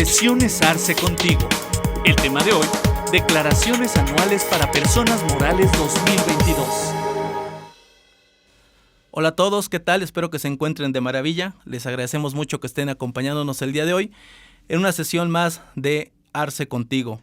Sesiones Arce contigo. El tema de hoy, declaraciones anuales para personas morales 2022. Hola a todos, ¿qué tal? Espero que se encuentren de maravilla. Les agradecemos mucho que estén acompañándonos el día de hoy en una sesión más de Arce contigo.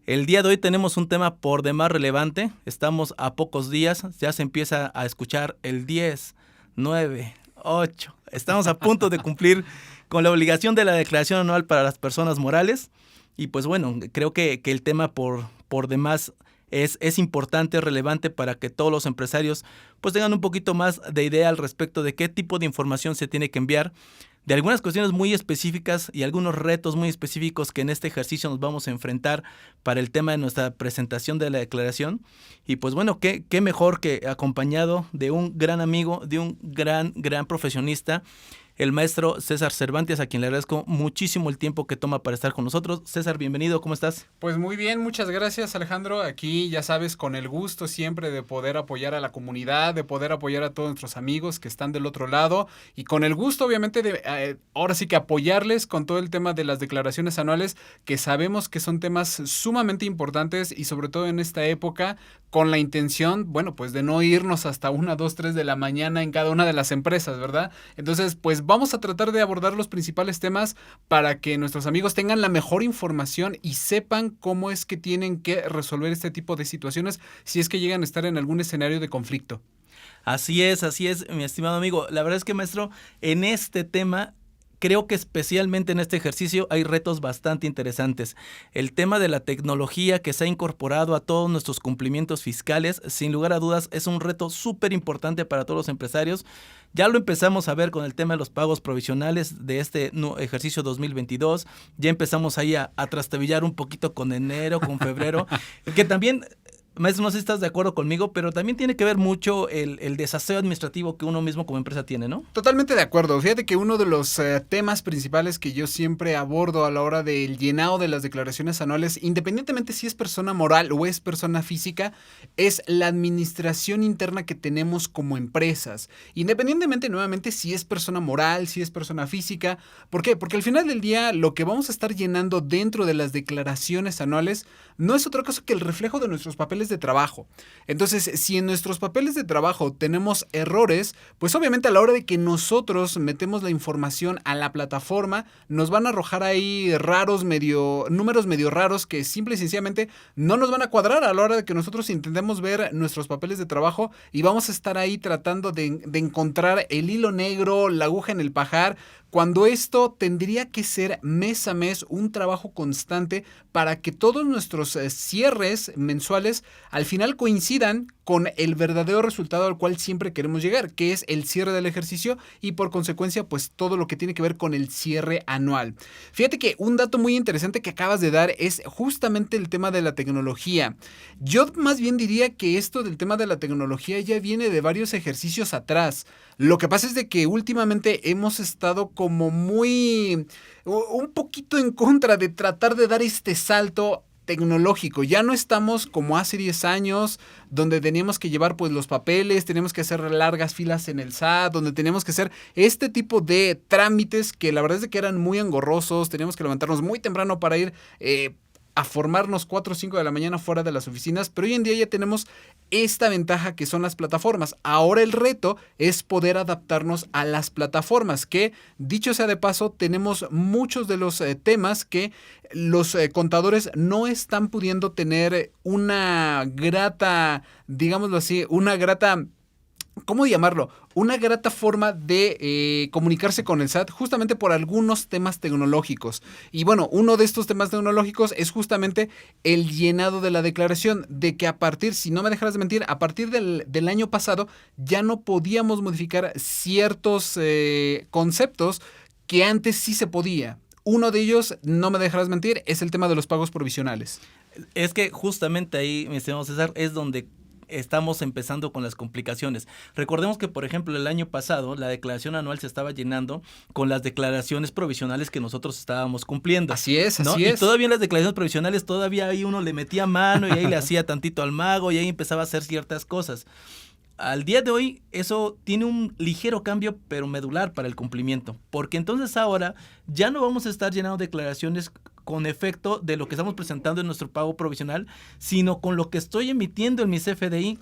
El día de hoy tenemos un tema por demás relevante. Estamos a pocos días, ya se empieza a escuchar el 10, 9, 8. Estamos a punto de cumplir con la obligación de la declaración anual para las personas morales. Y pues bueno, creo que el tema por demás es importante, relevante para que todos los empresarios pues tengan un poquito más de idea al respecto de qué tipo de información se tiene que enviar, de algunas cuestiones muy específicas y algunos retos muy específicos que en este ejercicio nos vamos a enfrentar para el tema de nuestra presentación de la declaración. Y pues bueno, qué mejor que acompañado de un gran amigo, de un gran profesionista, el maestro César Cervantes, a quien le agradezco muchísimo el tiempo que toma para estar con nosotros. César, bienvenido, ¿cómo estás? Pues muy bien, muchas gracias, Alejandro. Aquí, ya sabes, con el gusto siempre de poder apoyar a la comunidad, de poder apoyar a todos nuestros amigos que están del otro lado y con el gusto, obviamente, de ahora sí que apoyarles con todo el tema de las declaraciones anuales, que sabemos que son temas sumamente importantes y sobre todo en esta época, con la intención, bueno, pues de no irnos hasta 1, 2, 3 de la mañana en cada una de las empresas, ¿verdad? Entonces, pues vamos a tratar de abordar los principales temas para que nuestros amigos tengan la mejor información y sepan cómo es que tienen que resolver este tipo de situaciones si es que llegan a estar en algún escenario de conflicto. Así es, mi estimado amigo. La verdad es que, maestro, en este tema creo que especialmente en este ejercicio hay retos bastante interesantes. El tema de la tecnología que se ha incorporado a todos nuestros cumplimientos fiscales, sin lugar a dudas, es un reto súper importante para todos los empresarios. Ya lo empezamos a ver con el tema de los pagos provisionales de este ejercicio 2022. Ya empezamos ahí a trastabillar un poquito con enero, con febrero, que también... Maestro, no sé si estás de acuerdo conmigo, pero también tiene que ver mucho el desaseo administrativo que uno mismo como empresa tiene, ¿no? Totalmente de acuerdo. Fíjate que uno de los temas principales que yo siempre abordo a la hora del llenado de las declaraciones anuales, independientemente si es persona moral o es persona física, es la administración interna que tenemos como empresas. Independientemente, nuevamente, si es persona moral, si es persona física. ¿Por qué? Porque al final del día, lo que vamos a estar llenando dentro de las declaraciones anuales no es otra cosa que el reflejo de nuestros papeles de trabajo. Entonces, si en nuestros papeles de trabajo tenemos errores, pues obviamente a la hora de que nosotros metemos la información a la plataforma, nos van a arrojar ahí números medio raros que simple y sencillamente no nos van a cuadrar a la hora de que nosotros intentemos ver nuestros papeles de trabajo y vamos a estar ahí tratando de encontrar el hilo negro, la aguja en el pajar, cuando esto tendría que ser mes a mes un trabajo constante para que todos nuestros cierres mensuales al final coincidan con el verdadero resultado al cual siempre queremos llegar, que es el cierre del ejercicio y por consecuencia pues todo lo que tiene que ver con el cierre anual. Fíjate que un dato muy interesante que acabas de dar es justamente el tema de la tecnología. Yo más bien diría que esto del tema de la tecnología ya viene de varios ejercicios atrás. Lo que pasa es de que últimamente hemos estado como un poquito en contra de tratar de dar este salto tecnológico. Ya no estamos como hace 10 años, donde teníamos que llevar pues los papeles, teníamos que hacer largas filas en el SAT, donde teníamos que hacer este tipo de trámites que la verdad es de que eran muy engorrosos, teníamos que levantarnos muy temprano para ir a formarnos 4 o 5 de la mañana fuera de las oficinas, pero hoy en día ya tenemos esta ventaja que son las plataformas. Ahora el reto es poder adaptarnos a las plataformas, que dicho sea de paso, tenemos muchos de los temas que los contadores no están pudiendo tener una grata, digámoslo así, ¿cómo llamarlo? Una grata forma de comunicarse con el SAT justamente por algunos temas tecnológicos. Y bueno, uno de estos temas tecnológicos es justamente el llenado de la declaración, de que si no me dejaras de mentir, a partir del año pasado ya no podíamos modificar ciertos conceptos que antes sí se podía. Uno de ellos, no me dejarás mentir, es el tema de los pagos provisionales. Es que justamente ahí, mi estimado César, es donde estamos empezando con las complicaciones. Recordemos que, por ejemplo, el año pasado la declaración anual se estaba llenando con las declaraciones provisionales que nosotros estábamos cumpliendo. Así es, ¿no? así es. Y todavía en las declaraciones provisionales todavía ahí uno le metía mano y ahí le hacía tantito al mago y ahí empezaba a hacer ciertas cosas. al día de hoy eso tiene un ligero cambio, pero medular para el cumplimiento, porque entonces ahora ya no vamos a estar llenando declaraciones con efecto de lo que estamos presentando en nuestro pago provisional, sino con lo que estoy emitiendo en mi CFDI.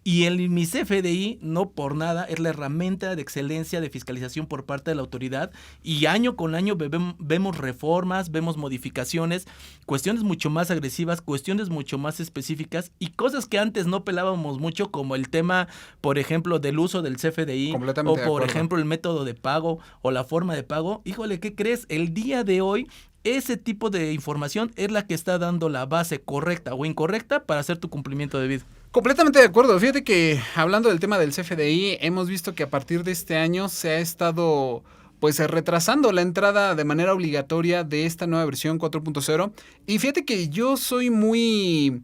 Y mi CFDI, no por nada, es la herramienta de excelencia de fiscalización por parte de la autoridad, y año con año vemos reformas, vemos modificaciones, cuestiones mucho más agresivas, cuestiones mucho más específicas y cosas que antes no pelábamos mucho, como el tema, por ejemplo, del uso del CFDI, o por ejemplo el método de pago o la forma de pago. Híjole, ¿qué crees? El día de hoy ese tipo de información es la que está dando la base correcta o incorrecta para hacer tu cumplimiento debido. Completamente de acuerdo. Fíjate que hablando del tema del CFDI, hemos visto que a partir de este año se ha estado pues retrasando la entrada de manera obligatoria de esta nueva versión 4.0. Y fíjate que yo soy muy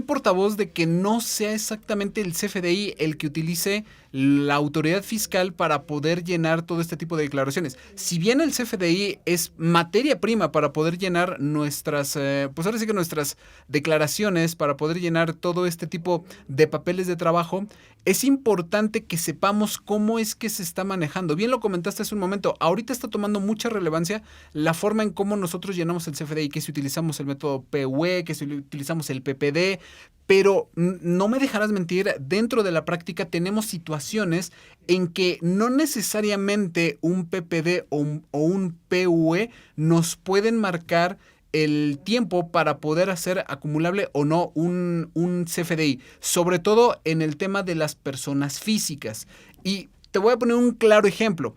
portavoz de que no sea exactamente el CFDI el que utilice la autoridad fiscal para poder llenar todo este tipo de declaraciones. Si bien el CFDI es materia prima para poder llenar nuestras, pues ahora sí que nuestras declaraciones, para poder llenar todo este tipo de papeles de trabajo, es importante que sepamos cómo es que se está manejando. Bien lo comentaste hace un momento, ahorita está tomando mucha relevancia la forma en cómo nosotros llenamos el CFDI, que si utilizamos el método PUE, que si utilizamos el PPD, pero no me dejarás mentir, dentro de la práctica tenemos situaciones en que no necesariamente un PPD o un PUE nos pueden marcar el tiempo para poder hacer acumulable o no un CFDI, sobre todo en el tema de las personas físicas. Y te voy a poner un claro ejemplo.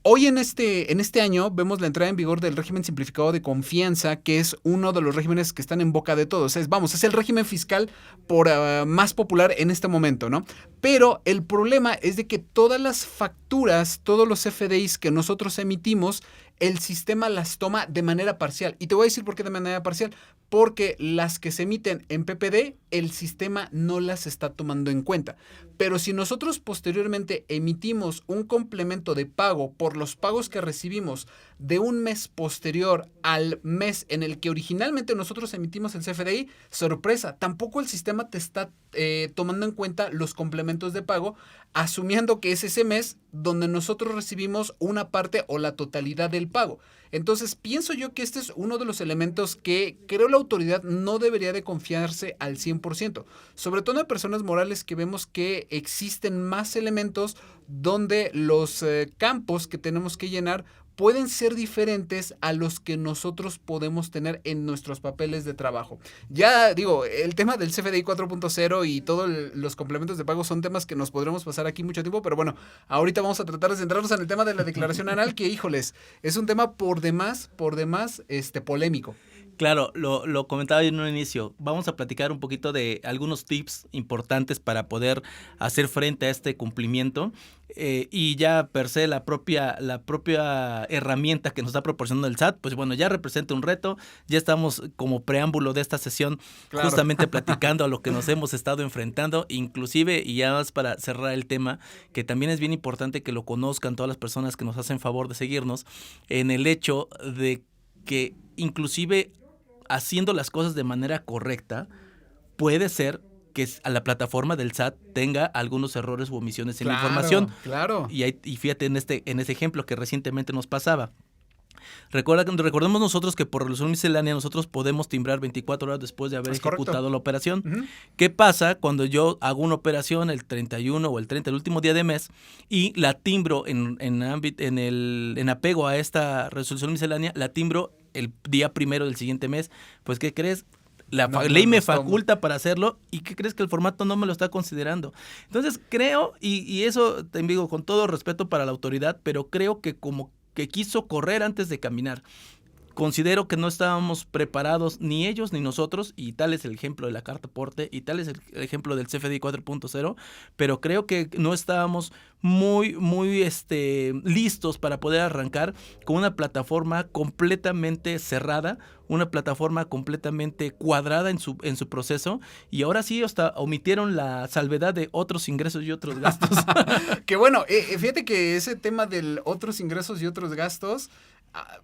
Hoy en este año vemos la entrada en vigor del régimen simplificado de confianza, que es uno de los regímenes que están en boca de todos. Es el régimen fiscal más popular en este momento, ¿no? Pero el problema es de que todas las facturas, todos los FDIs que nosotros emitimos, el sistema las toma de manera parcial. Y te voy a decir por qué de manera parcial. Porque las que se emiten en PPD, el sistema no las está tomando en cuenta. Pero si nosotros posteriormente emitimos un complemento de pago por los pagos que recibimos de un mes posterior al mes en el que originalmente nosotros emitimos el CFDI, sorpresa, tampoco el sistema te está tomando en cuenta los complementos de pago, asumiendo que es ese mes donde nosotros recibimos una parte o la totalidad del pago. Entonces, pienso yo que este es uno de los elementos que creo la autoridad no debería de confiarse al 100%. Sobre todo en personas morales, que vemos que existen más elementos donde los campos que tenemos que llenar pueden ser diferentes a los que nosotros podemos tener en nuestros papeles de trabajo. Ya digo, el tema del CFDI 4.0 y todos los complementos de pago son temas que nos podremos pasar aquí mucho tiempo, pero bueno, ahorita vamos a tratar de centrarnos en el tema de la declaración anual, que híjoles, es un tema por demás polémico. Claro, lo comentaba yo en un inicio. Vamos a platicar un poquito de algunos tips importantes para poder hacer frente a este cumplimiento. Y ya per se la propia herramienta que nos está proporcionando el SAT, pues bueno, ya representa un reto. Ya estamos como preámbulo de esta sesión, claro, justamente platicando a lo que nos hemos estado enfrentando, inclusive, y ya más para cerrar el tema, que también es bien importante que lo conozcan todas las personas que nos hacen favor de seguirnos, en el hecho de que inclusive haciendo las cosas de manera correcta, puede ser que a la plataforma del SAT tenga algunos errores u omisiones en la información. Claro. Y fíjate en ese ejemplo que recientemente nos pasaba. Recordemos nosotros que por resolución miscelánea nosotros podemos timbrar 24 horas después de haber ejecutado la operación. Uh-huh. ¿Qué pasa cuando yo hago una operación el 31 o el 30, el último día de mes, y la timbro en apego a esta resolución miscelánea, la timbro el día primero del siguiente mes? Pues, ¿qué crees? La ley me faculta para hacerlo, y ¿qué crees? Que el formato no me lo está considerando. Entonces creo, y eso te digo con todo respeto para la autoridad, pero creo que como que quiso correr antes de caminar. Considero que no estábamos preparados, ni ellos ni nosotros, y tal es el ejemplo de la carta aporte, y tal es el ejemplo del CFDI 4.0, pero creo que no estábamos muy listos para poder arrancar con una plataforma completamente cerrada, una plataforma completamente cuadrada en su proceso, y ahora sí hasta omitieron la salvedad de otros ingresos y otros gastos. Que bueno, fíjate que ese tema del otros ingresos y otros gastos,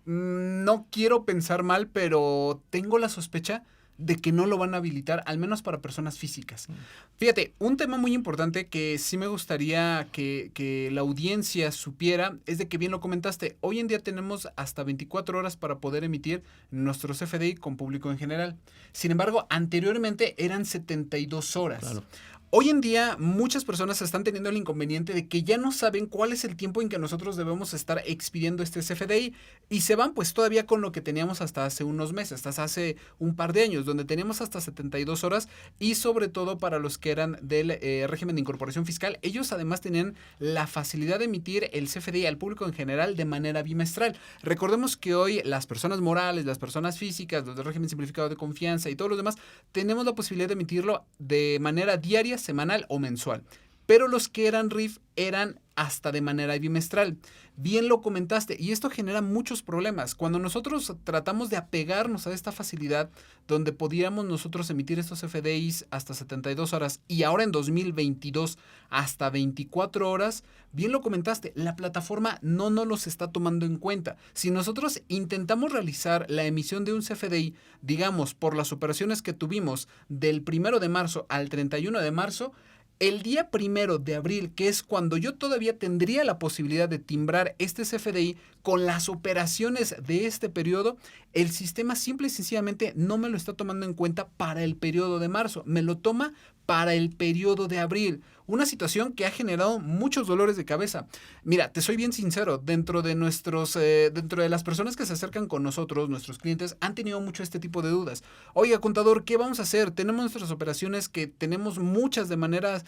no quiero pensar mal, pero tengo la sospecha de que no lo van a habilitar, al menos para personas físicas. Fíjate, un tema muy importante que sí me gustaría que la audiencia supiera es de que bien lo comentaste, hoy en día tenemos hasta 24 horas para poder emitir nuestros CFDI con público en general. Sin embargo, anteriormente eran 72 horas. Claro. Hoy en día muchas personas están teniendo el inconveniente de que ya no saben cuál es el tiempo en que nosotros debemos estar expidiendo este CFDI y se van pues todavía con lo que teníamos hasta hace unos meses, hasta hace un par de años, donde teníamos hasta 72 horas y sobre todo para los que eran del régimen de incorporación fiscal, ellos además tenían la facilidad de emitir el CFDI al público en general de manera bimestral. Recordemos que hoy las personas morales, las personas físicas, los del régimen simplificado de confianza y todos los demás, tenemos la posibilidad de emitirlo de manera diaria, semanal o mensual. Pero los que eran RIF eran hasta de manera bimestral. Bien lo comentaste, y esto genera muchos problemas. Cuando nosotros tratamos de apegarnos a esta facilidad, donde podíamos nosotros emitir estos FDIs hasta 72 horas y ahora en 2022 hasta 24 horas, bien lo comentaste, la plataforma no nos los está tomando en cuenta. Si nosotros intentamos realizar la emisión de un CFDI, digamos, por las operaciones que tuvimos del 1 de marzo al 31 de marzo, el día 1 de abril, que es cuando yo todavía tendría la posibilidad de timbrar este CFDI con las operaciones de este periodo, el sistema simple y sencillamente no me lo está tomando en cuenta para el periodo de marzo, me lo toma para el periodo de abril. Una situación que ha generado muchos dolores de cabeza. Mira, te soy bien sincero, dentro de las personas que se acercan con nosotros, nuestros clientes, han tenido mucho este tipo de dudas. Oiga, contador, ¿qué vamos a hacer? Tenemos nuestras operaciones que tenemos muchas de manera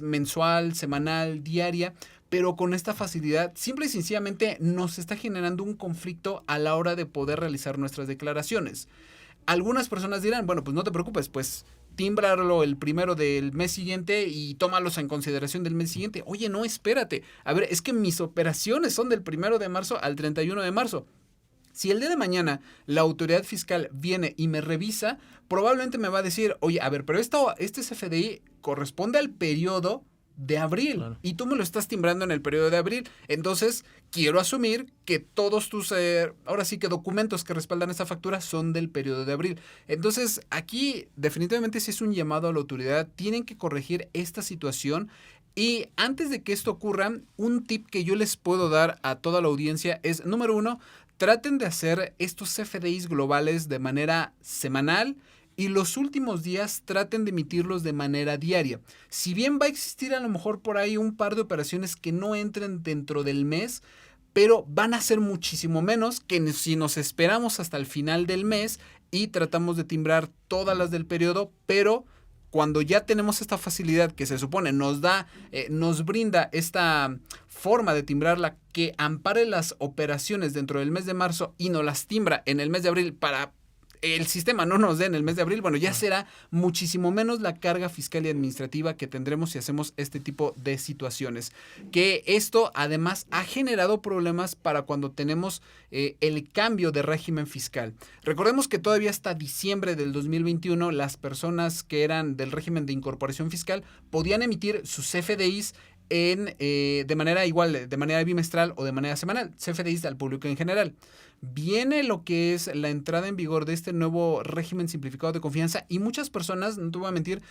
mensual, semanal, diaria, pero con esta facilidad, simple y sencillamente nos está generando un conflicto a la hora de poder realizar nuestras declaraciones. Algunas personas dirán, bueno, pues no te preocupes, pues tímbralo el 1 del mes siguiente y tómalos en consideración del mes siguiente. Oye, no, espérate. A ver, es que mis operaciones son del 1 de marzo al 31 de marzo. Si el día de mañana la autoridad fiscal viene y me revisa, probablemente me va a decir, oye, a ver, pero este CFDI corresponde al periodo de abril, claro, y tú me lo estás timbrando en el periodo de abril. Entonces, quiero asumir que todos tus, ahora sí que documentos que respaldan esta factura son del periodo de abril. Entonces, aquí definitivamente sí es un llamado a la autoridad. Tienen que corregir esta situación. Y antes de que esto ocurra, un tip que yo les puedo dar a toda la audiencia es, número 1, traten de hacer estos CFDIs globales de manera semanal, y los últimos días traten de emitirlos de manera diaria. Si bien va a existir a lo mejor por ahí un par de operaciones que no entren dentro del mes, pero van a ser muchísimo menos que si nos esperamos hasta el final del mes y tratamos de timbrar todas las del periodo, pero cuando ya tenemos esta facilidad que se supone nos brinda esta forma de timbrarla que ampare las operaciones dentro del mes de marzo y nos las timbra en el mes de abril para el sistema no nos dé en el mes de abril, bueno, ya será muchísimo menos la carga fiscal y administrativa que tendremos si hacemos este tipo de situaciones. Que esto además ha generado problemas para cuando tenemos el cambio de régimen fiscal. Recordemos que todavía hasta diciembre del 2021 las personas que eran del régimen de incorporación fiscal podían emitir sus CFDIs de manera igual, de manera bimestral o de manera semanal, CFDIs al público en general. Viene lo que es la entrada en vigor de este nuevo régimen simplificado de confianza y muchas personas, no te voy a mentir,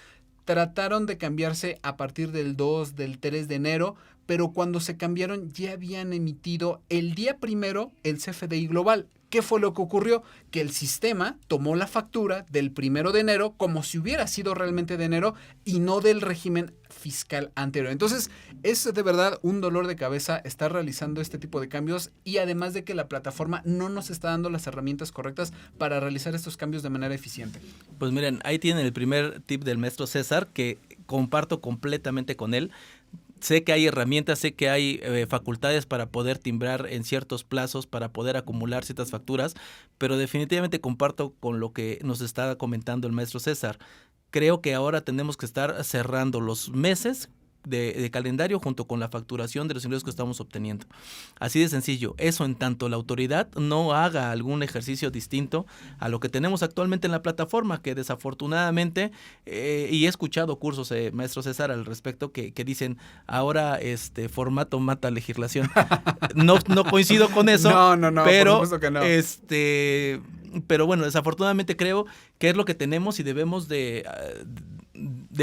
trataron de cambiarse a partir del 2, del 3 de enero, pero cuando se cambiaron ya habían emitido el día 1 el CFDI global. ¿Qué fue lo que ocurrió? Que el sistema tomó la factura del 1 de enero como si hubiera sido realmente de enero y no del régimen fiscal anterior. Entonces, es de verdad un dolor de cabeza estar realizando este tipo de cambios y además de que la plataforma no nos está dando las herramientas correctas para realizar estos cambios de manera eficiente. Pues miren, ahí tienen el primer tip del maestro César que comparto completamente con él. Sé que hay herramientas, sé que hay facultades para poder timbrar en ciertos plazos, para poder acumular ciertas facturas, pero definitivamente comparto con lo que nos está comentando el maestro César. Creo que ahora tenemos que estar cerrando los meses de calendario junto con la facturación de los ingresos que estamos obteniendo. Así de sencillo. Eso en tanto la autoridad no haga algún ejercicio distinto a lo que tenemos actualmente en la plataforma, que desafortunadamente, y he escuchado cursos, maestro César, al respecto, que dicen ahora formato mata legislación. No coincido con eso, no, pero por supuesto que no. pero bueno, desafortunadamente creo que es lo que tenemos y debemos de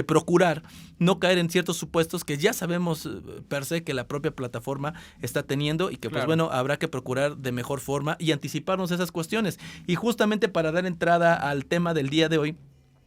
procurar no caer en ciertos supuestos que ya sabemos per se que la propia plataforma está teniendo y que pues bueno, habrá que procurar de mejor forma y anticiparnos esas cuestiones. Y justamente para dar entrada al tema del día de hoy,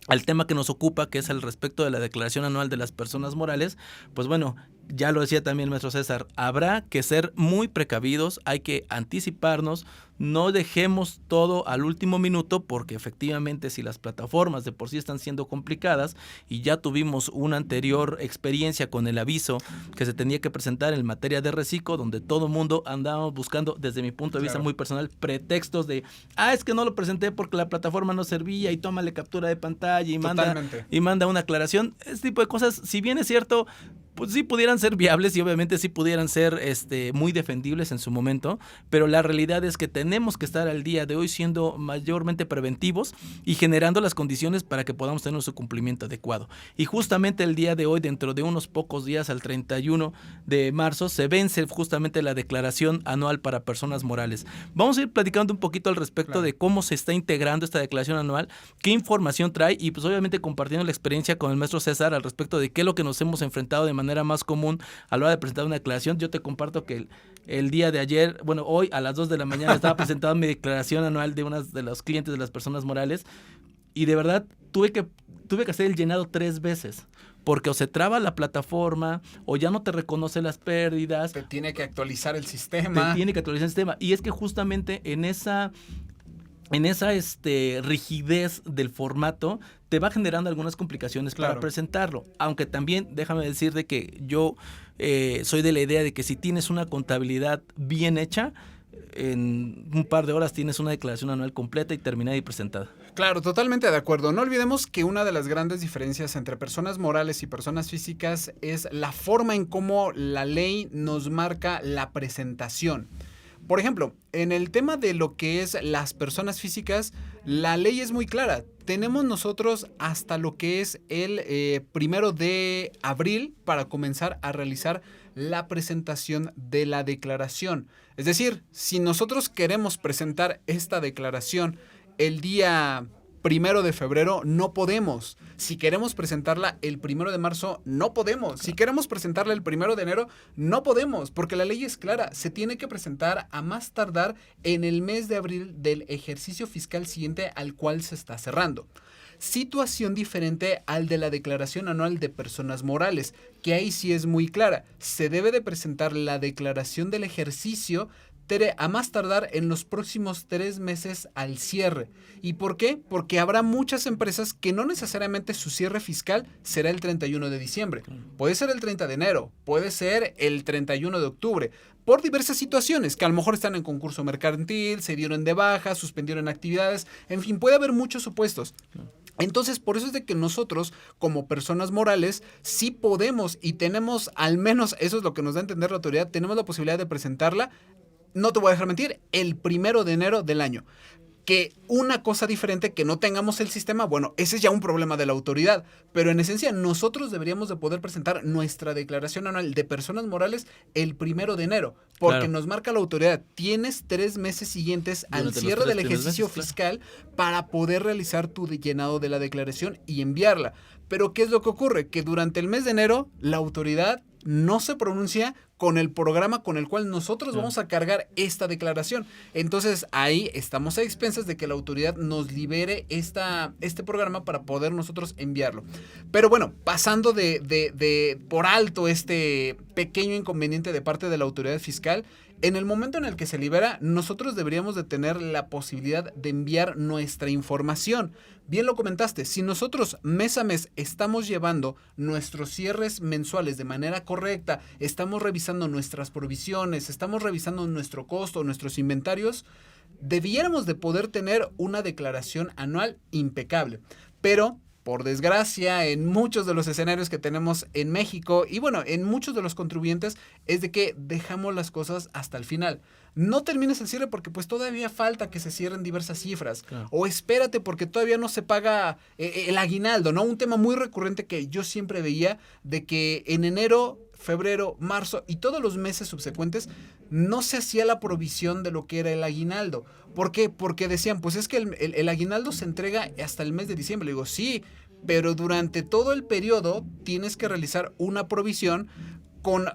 al tema que nos ocupa, que es el respecto de la declaración anual de las personas morales, pues bueno, ya lo decía también el maestro César, habrá que ser muy precavidos, hay que anticiparnos, no dejemos todo al último minuto, porque efectivamente si las plataformas de por sí están siendo complicadas y ya tuvimos una anterior experiencia con el aviso que se tenía que presentar en materia de reciclo, donde todo mundo andábamos buscando, desde mi punto de vista muy personal, pretextos de, es que no lo presenté porque la plataforma no servía y tómale captura de pantalla y manda una aclaración. Este tipo de cosas, si bien es cierto, pues sí pudieran ser viables y obviamente sí pudieran ser muy defendibles en su momento, pero la realidad es que tenemos que estar al día de hoy siendo mayormente preventivos y generando las condiciones para que podamos tener su cumplimiento adecuado. Y justamente el día de hoy, dentro de unos pocos días, al 31 de marzo, se vence justamente la declaración anual para personas morales. Vamos a ir platicando un poquito al respecto de cómo se está integrando esta declaración anual, qué información trae y pues obviamente compartiendo la experiencia con el maestro César al respecto de qué es lo que nos hemos enfrentado de manera más común a la hora de presentar una declaración. Yo te comparto que el día de ayer, bueno, hoy a las 2 de la mañana estaba presentando mi declaración anual de unas de los clientes de las personas morales y de verdad tuve que hacer el llenado 3 veces. Porque o se traba la plataforma o ya no te reconoce las pérdidas. Te tiene que actualizar el sistema. Y es que justamente en esa rigidez del formato te va generando algunas complicaciones para presentarlo. Aunque también déjame decir de que yo soy de la idea de que si tienes una contabilidad bien hecha, en un par de horas tienes una declaración anual completa y terminada y presentada. Claro, totalmente de acuerdo. No olvidemos que una de las grandes diferencias entre personas morales y personas físicas es la forma en cómo la ley nos marca la presentación. Por ejemplo, en el tema de lo que es las personas físicas, la ley es muy clara. Tenemos nosotros hasta lo que es el 1 de abril para comenzar a realizar la presentación de la declaración. Es decir, si nosotros queremos presentar esta declaración el día 1 de febrero, no podemos. Si queremos presentarla el 1 de marzo, no podemos. Si queremos presentarla el 1 de enero, no podemos, porque la ley es clara. Se tiene que presentar a más tardar en el mes de abril del ejercicio fiscal siguiente al cual se está cerrando. Situación diferente al de la declaración anual de personas morales, que ahí sí es muy clara. Se debe de presentar la declaración del ejercicio a más tardar en los próximos 3 meses al cierre. ¿Y por qué? Porque habrá muchas empresas que no necesariamente su cierre fiscal será el 31 de diciembre. Puede ser el 30 de enero, puede ser el 31 de octubre, por diversas situaciones, que a lo mejor están en concurso mercantil, se dieron de baja, suspendieron actividades, en fin, puede haber muchos supuestos. Entonces, por eso es de que nosotros, como personas morales, sí podemos y tenemos, al menos eso es lo que nos da a entender la autoridad, tenemos la posibilidad de presentarla. No te voy a dejar mentir, el 1 de enero del año. Que una cosa diferente, que no tengamos el sistema, bueno, ese es ya un problema de la autoridad. Pero en esencia, nosotros deberíamos de poder presentar nuestra declaración anual de personas morales el 1 de enero. Porque nos marca la autoridad. Tienes 3 meses siguientes al cierre del ejercicio fiscal para poder realizar tu llenado de la declaración y enviarla. Pero ¿qué es lo que ocurre? Que durante el mes de enero, la autoridad no se pronuncia con el programa con el cual nosotros vamos a cargar esta declaración. Entonces ahí estamos a expensas de que la autoridad nos libere este programa para poder nosotros enviarlo. Pero bueno, pasando de por alto este pequeño inconveniente de parte de la autoridad fiscal, en el momento en el que se libera, nosotros deberíamos de tener la posibilidad de enviar nuestra información. Bien lo comentaste, si nosotros mes a mes estamos llevando nuestros cierres mensuales de manera correcta, estamos revisando nuestras provisiones, estamos revisando nuestro costo, nuestros inventarios, debiéramos de poder tener una declaración anual impecable. Pero por desgracia, en muchos de los escenarios que tenemos en México y bueno, en muchos de los contribuyentes es de que dejamos las cosas hasta el final. No termines el cierre porque pues todavía falta que se cierren diversas cifras. Claro. O espérate porque todavía no se paga el aguinaldo, ¿no? Un tema muy recurrente que yo siempre veía de que en enero febrero, marzo y todos los meses subsecuentes no se hacía la provisión de lo que era el aguinaldo. ¿Por qué? Porque decían, pues es que el aguinaldo se entrega hasta el mes de diciembre. Le digo, sí, pero durante todo el periodo tienes que realizar una provisión con,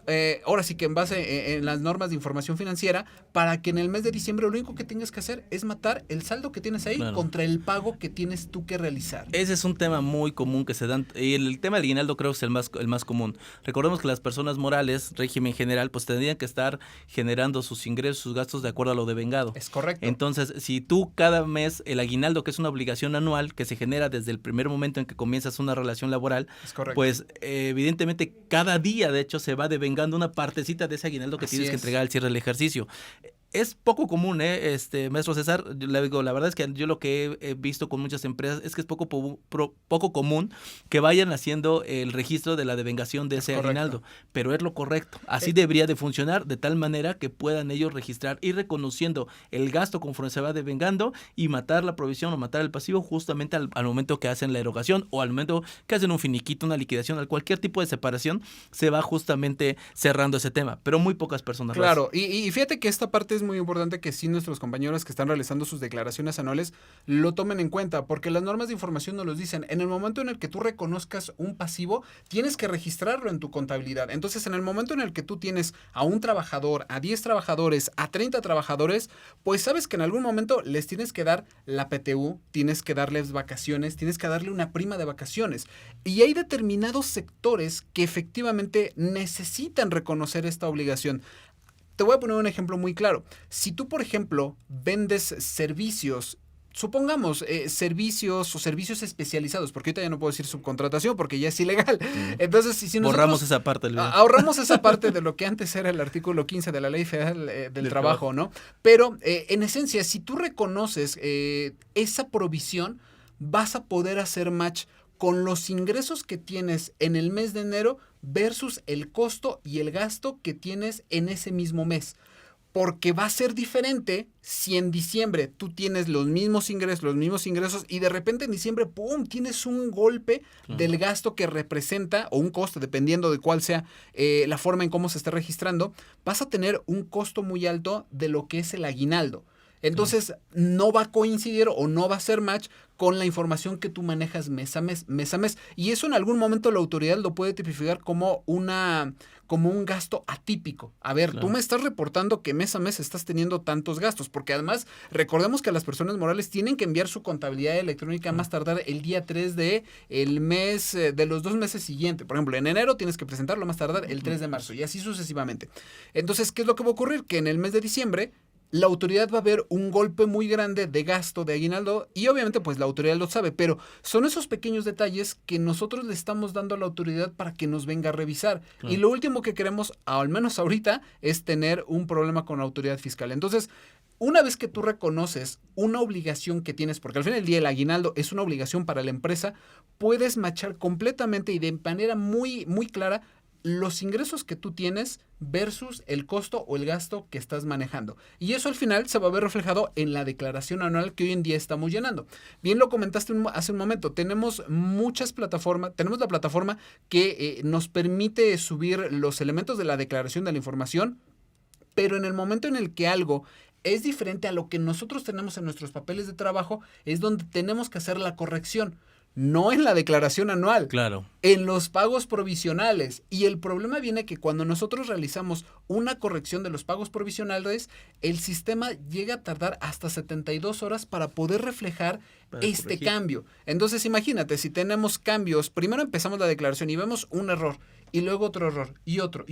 ahora sí que en base en las normas de información financiera, para que en el mes de diciembre lo único que tengas que hacer es matar el saldo que tienes ahí contra el pago que tienes tú que realizar. Ese es un tema muy común que se dan, y el tema del aguinaldo creo que es el más común. Recordemos que las personas morales, régimen general, pues tendrían que estar generando sus ingresos, sus gastos de acuerdo a lo devengado. Es correcto. Entonces, si tú cada mes, el aguinaldo, que es una obligación anual que se genera desde el primer momento en que comienzas una relación laboral, es correcto, pues evidentemente cada día de hecho se va devengando una partecita de ese aguinaldo que tienes que entregar al cierre del ejercicio. Es poco común, maestro César. Le digo, la verdad es que yo lo que he visto con muchas empresas es que es poco común que vayan haciendo el registro de la devengación de ese aguinaldo, pero es lo correcto. Así debería de funcionar, de tal manera que puedan ellos registrar y reconociendo el gasto conforme se va devengando y matar la provisión o matar el pasivo justamente al momento que hacen la erogación o al momento que hacen un finiquito, una liquidación, al cualquier tipo de separación, se va justamente cerrando ese tema, pero muy pocas personas Claro, y fíjate que esta parte es muy importante que sí nuestros compañeros que están realizando sus declaraciones anuales lo tomen en cuenta, porque las normas de información nos los dicen. En el momento en el que tú reconozcas un pasivo, tienes que registrarlo en tu contabilidad. Entonces, en el momento en el que tú tienes a un trabajador, a 10 trabajadores, a 30 trabajadores, pues sabes que en algún momento les tienes que dar la PTU, tienes que darles vacaciones, tienes que darle una prima de vacaciones. Y hay determinados sectores que efectivamente necesitan reconocer esta obligación. Te voy a poner un ejemplo muy claro. Si tú, por ejemplo, vendes servicios, supongamos servicios o servicios especializados, porque ahorita ya no puedo decir subcontratación porque ya es ilegal. Entonces, si borramos esa parte. Ahorramos esa parte de lo que antes era el artículo 15 de la Ley Federal del Trabajo, ¿no? Pero, en esencia, si tú reconoces esa provisión, vas a poder hacer match con los ingresos que tienes en el mes de enero versus el costo y el gasto que tienes en ese mismo mes. Porque va a ser diferente si en diciembre tú tienes los mismos ingresos y de repente en diciembre, ¡pum!, tienes un golpe del gasto que representa, o un costo, dependiendo de cuál sea la forma en cómo se está registrando, vas a tener un costo muy alto de lo que es el aguinaldo. Entonces, no va a coincidir o no va a ser match con la información que tú manejas mes a mes. Y eso en algún momento la autoridad lo puede tipificar como un gasto atípico. A ver, tú me estás reportando que mes a mes estás teniendo tantos gastos, porque además recordemos que las personas morales tienen que enviar su contabilidad electrónica más tardar el día 3 de el mes, de los 2 meses siguientes. Por ejemplo, en enero tienes que presentarlo más tardar el 3 de marzo y así sucesivamente. Entonces, ¿qué es lo que va a ocurrir? Que en el mes de diciembre la autoridad va a ver un golpe muy grande de gasto de aguinaldo y obviamente pues la autoridad lo sabe, pero son esos pequeños detalles que nosotros le estamos dando a la autoridad para que nos venga a revisar. Y lo último que queremos, al menos ahorita, es tener un problema con la autoridad fiscal. Entonces, una vez que tú reconoces una obligación que tienes, porque al final del día el aguinaldo es una obligación para la empresa, puedes machar completamente y de manera muy, muy clara los ingresos que tú tienes versus el costo o el gasto que estás manejando. Y eso al final se va a ver reflejado en la declaración anual que hoy en día estamos llenando. Bien lo comentaste hace un momento, tenemos muchas plataformas, tenemos la plataforma que nos permite subir los elementos de la declaración de la información, pero en el momento en el que algo es diferente a lo que nosotros tenemos en nuestros papeles de trabajo, es donde tenemos que hacer la corrección. No en la declaración anual, claro, en los pagos provisionales. Y el problema viene que cuando nosotros realizamos una corrección de los pagos provisionales, el sistema llega a tardar hasta 72 horas para poder reflejar este cambio. Entonces imagínate, si tenemos cambios, primero empezamos la declaración y vemos un error, y luego otro error, y otro,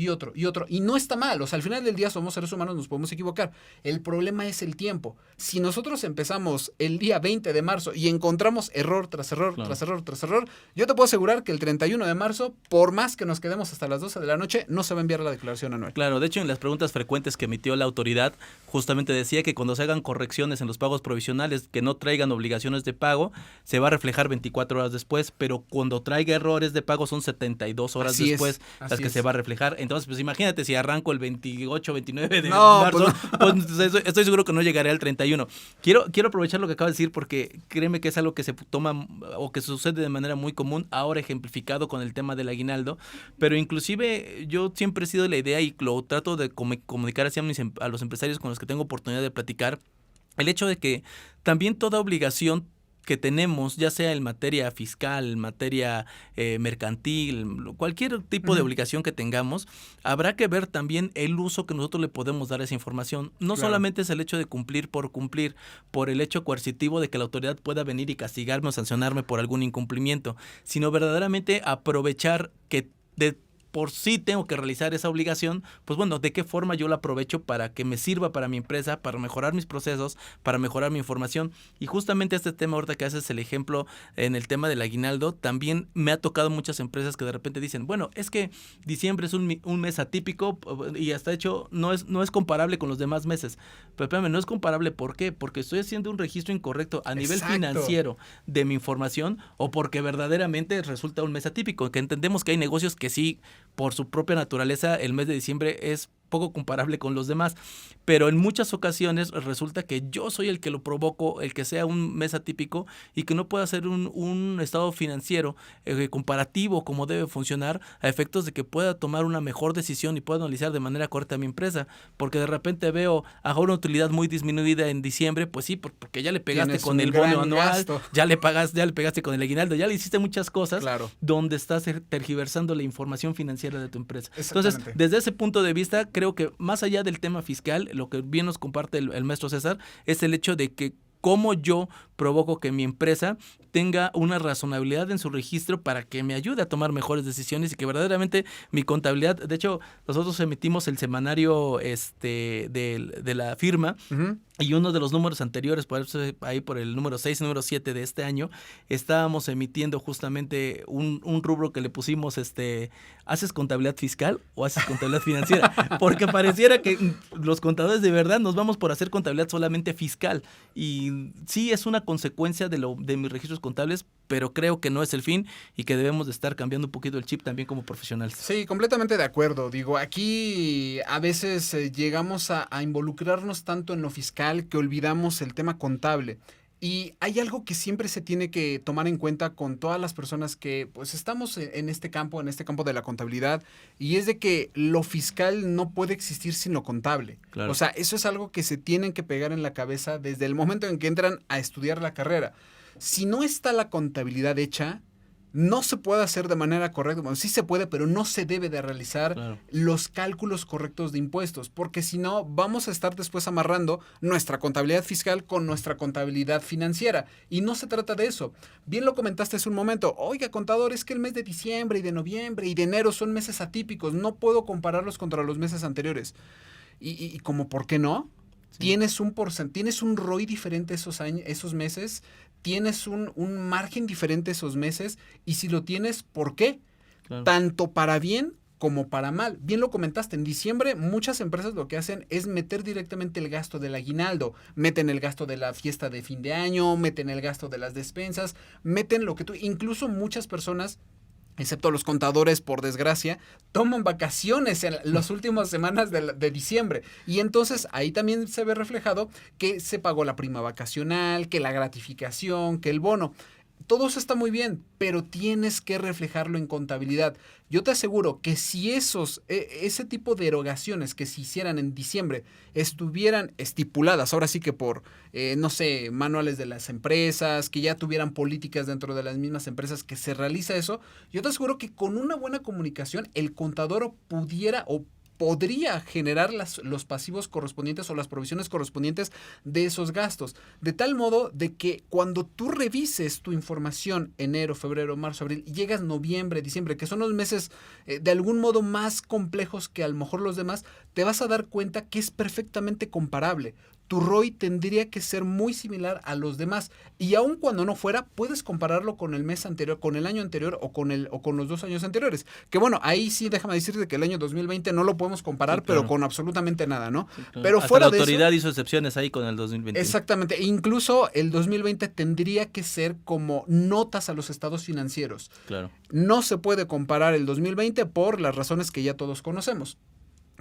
y no está mal, o sea, al final del día somos seres humanos, nos podemos equivocar. El problema es el tiempo. Si nosotros empezamos el día 20 de marzo y encontramos error tras error, tras error, tras error, yo te puedo asegurar que el 31 de marzo, por más que nos quedemos hasta las 12 de la noche, no se va a enviar la declaración anual. Claro, de hecho en las preguntas frecuentes que emitió la autoridad, justamente decía que cuando se hagan correcciones en los pagos provisionales que no traigan obligaciones de pago, se va a reflejar 24 horas después, pero cuando traiga errores de pago son 72 horas después. es las Así que es. se va a reflejar. Entonces, pues imagínate si arranco el 28, 29 de No, marzo, pues estoy seguro que no llegaré al 31. Quiero aprovechar lo que acabo de decir porque créeme que es algo que se toma o que sucede de manera muy común, ahora ejemplificado con el tema del aguinaldo, pero inclusive yo siempre he sido de la idea y lo trato de comunicar así a los empresarios con los que tengo oportunidad de platicar, el hecho de que también toda obligación que tenemos, ya sea en materia fiscal, en materia mercantil, cualquier tipo de obligación que tengamos, habrá que ver también el uso que nosotros le podemos dar a esa información. No Claro. solamente es el hecho de cumplir, por el hecho coercitivo de que la autoridad pueda venir y castigarme o sancionarme por algún incumplimiento, sino verdaderamente aprovechar que por sí tengo que realizar esa obligación, pues bueno, ¿de qué forma yo la aprovecho para que me sirva para mi empresa, para mejorar mis procesos, para mejorar mi información? Y justamente este tema ahorita que haces el ejemplo en el tema del aguinaldo, también me ha tocado muchas empresas que de repente dicen, bueno, es que diciembre es un mes atípico y hasta hecho no es comparable con los demás meses. Pero espérame, no es comparable, ¿por qué? Porque estoy haciendo un registro incorrecto a nivel Exacto. financiero de mi información o porque verdaderamente resulta un mes atípico, que entendemos que hay negocios que sí, por su propia naturaleza, el mes de diciembre es poco comparable con los demás, pero en muchas ocasiones resulta que yo soy el que lo provoco, el que sea un mes atípico y que no pueda hacer un estado financiero comparativo como debe funcionar a efectos de que pueda tomar una mejor decisión y pueda analizar de manera correcta mi empresa, porque de repente veo una utilidad muy disminuida en diciembre, pues sí, porque ya le pegaste Tienes con un el bono gran anual, gasto. ya le pegaste con el aguinaldo, ya le hiciste muchas cosas Claro. donde estás tergiversando la información financiera de tu empresa. Entonces, Exactamente. desde ese punto de vista, creo que más allá del tema fiscal, lo que bien nos comparte el maestro César es el hecho de que cómo yo provoco que mi empresa tenga una razonabilidad en su registro para que me ayude a tomar mejores decisiones y que verdaderamente mi contabilidad, de hecho, nosotros emitimos el semanario de la firma. Ujú. Y uno de los números anteriores, por eso ahí por el número 6, número 7 de este año, estábamos emitiendo justamente un rubro que le pusimos, ¿haces contabilidad fiscal o haces contabilidad financiera? Porque pareciera que los contadores de verdad nos vamos por hacer contabilidad solamente fiscal. Y sí es una consecuencia de mis registros contables, pero creo que no es el fin y que debemos de estar cambiando un poquito el chip también como profesionales. Sí, completamente de acuerdo. Digo, aquí a veces llegamos a involucrarnos tanto en lo fiscal que olvidamos el tema contable. Y hay algo que siempre se tiene que tomar en cuenta con todas las personas que pues estamos en este campo de la contabilidad, y es de que lo fiscal no puede existir sin lo contable. Claro. O sea, eso es algo que se tienen que pegar en la cabeza desde el momento en que entran a estudiar la carrera. Si no está la contabilidad hecha, no se puede hacer de manera correcta. Bueno, sí se puede, pero no se debe de realizar Claro. los cálculos correctos de impuestos, porque si no, vamos a estar después amarrando nuestra contabilidad fiscal con nuestra contabilidad financiera. Y no se trata de eso. Bien lo comentaste hace un momento. Oiga, contador, es que el mes de diciembre y de noviembre y de enero son meses atípicos. No puedo compararlos contra los meses anteriores. Y como, ¿por qué no? Sí. Tienes un ROI diferente esos meses, tienes un margen diferente esos meses, y si lo tienes, ¿por qué? Claro. Tanto para bien como para mal. Bien lo comentaste, en diciembre muchas empresas lo que hacen es meter directamente el gasto del aguinaldo, meten el gasto de la fiesta de fin de año, meten el gasto de las despensas, meten lo que incluso muchas personas, excepto los contadores, por desgracia, toman vacaciones en las últimas semanas de diciembre. Y entonces ahí también se ve reflejado que se pagó la prima vacacional, que la gratificación, que el bono. Todo eso está muy bien, pero tienes que reflejarlo en contabilidad. Yo te aseguro que si ese tipo de erogaciones que se hicieran en diciembre estuvieran estipuladas, ahora sí que por, manuales de las empresas, que ya tuvieran políticas dentro de las mismas empresas que se realiza eso, yo te aseguro que con una buena comunicación el contador podría generar los pasivos correspondientes o las provisiones correspondientes de esos gastos. De tal modo de que cuando tú revises tu información enero, febrero, marzo, abril, y llegas noviembre, diciembre, que son los meses de algún modo más complejos que a lo mejor los demás, te vas a dar cuenta que es perfectamente comparable. tu ROI tendría que ser muy similar a los demás. Y aun cuando no fuera, puedes compararlo con el mes anterior, con el año anterior o con los 2 años anteriores. Que bueno, ahí sí déjame decirte que el año 2020 no lo podemos comparar, Sí, claro. pero con absolutamente nada, ¿no? Sí, claro. Pero Hasta fuera la de eso, autoridad hizo excepciones ahí con el 2021. exactamente. Incluso el 2020 tendría que ser como notas a los estados financieros. Claro. No se puede comparar el 2020 por las razones que ya todos conocemos.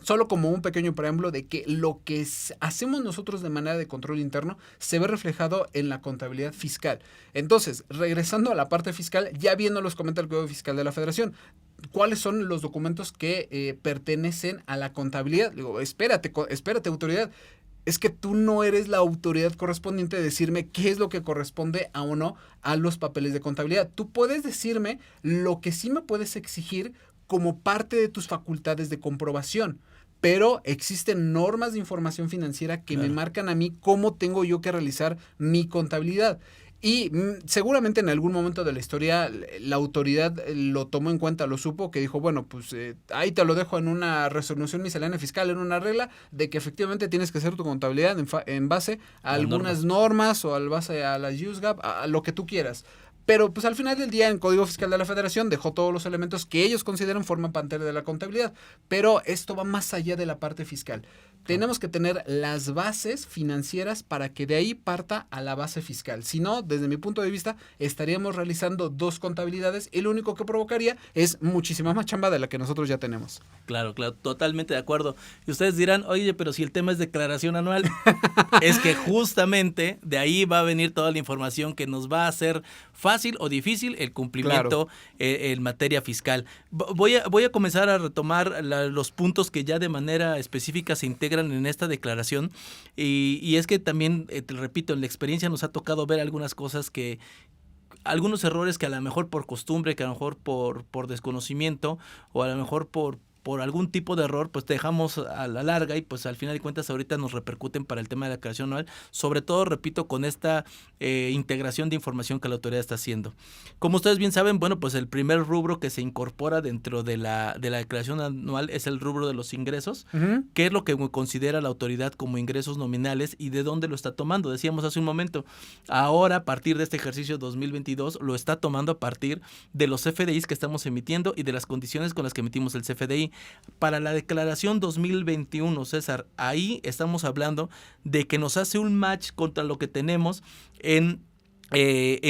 Solo como un pequeño preámbulo de que lo que hacemos nosotros de manera de control interno se ve reflejado en la contabilidad fiscal. Entonces, regresando a la parte fiscal, ya viendo los comentarios del Código Fiscal de la Federación, ¿cuáles son los documentos que pertenecen a la contabilidad? Digo, espérate, autoridad. Es que tú no eres la autoridad correspondiente de decirme qué es lo que corresponde a o no a los papeles de contabilidad. Tú puedes decirme lo que sí me puedes exigir como parte de tus facultades de comprobación, pero existen normas de información financiera que me marcan a mí cómo tengo yo que realizar mi contabilidad. Y seguramente en algún momento de la historia la autoridad lo tomó en cuenta, lo supo, que dijo, bueno, pues ahí te lo dejo en una resolución miscelánea fiscal, en una regla de que efectivamente tienes que hacer tu contabilidad en base a algunas normas o al base a la USGAP, a lo que tú quieras. Pero pues al final del día el Código Fiscal de la Federación dejó todos los elementos que ellos consideran forman parte de la contabilidad. Pero esto va más allá de la parte fiscal. Tenemos que tener las bases financieras para que de ahí parta a la base fiscal. Si no, desde mi punto de vista, estaríamos realizando 2 contabilidades y lo único que provocaría es muchísima más chamba de la que nosotros ya tenemos. Claro, totalmente de acuerdo. Y ustedes dirán, oye, pero si el tema es declaración anual, es que justamente de ahí va a venir toda la información que nos va a hacer fácil o difícil el cumplimiento en materia fiscal. Voy a comenzar a retomar los puntos que ya de manera específica se integran en esta declaración y es que también, te repito, en la experiencia nos ha tocado ver algunas cosas algunos errores que a lo mejor por costumbre, que a lo mejor por desconocimiento o a lo mejor por algún tipo de error, pues te dejamos a la larga y pues al final de cuentas ahorita nos repercuten para el tema de la declaración anual, sobre todo, repito, con esta integración de información que la autoridad está haciendo. Como ustedes bien saben, bueno, pues el primer rubro que se incorpora dentro de la declaración anual es el rubro de los ingresos, que es lo que considera la autoridad como ingresos nominales y de dónde lo está tomando. Decíamos hace un momento, ahora a partir de este ejercicio 2022 lo está tomando a partir de los CFDIs que estamos emitiendo y de las condiciones con las que emitimos el CFDI. Para la declaración 2021, César, ahí estamos hablando de que nos hace un match contra lo que tenemos en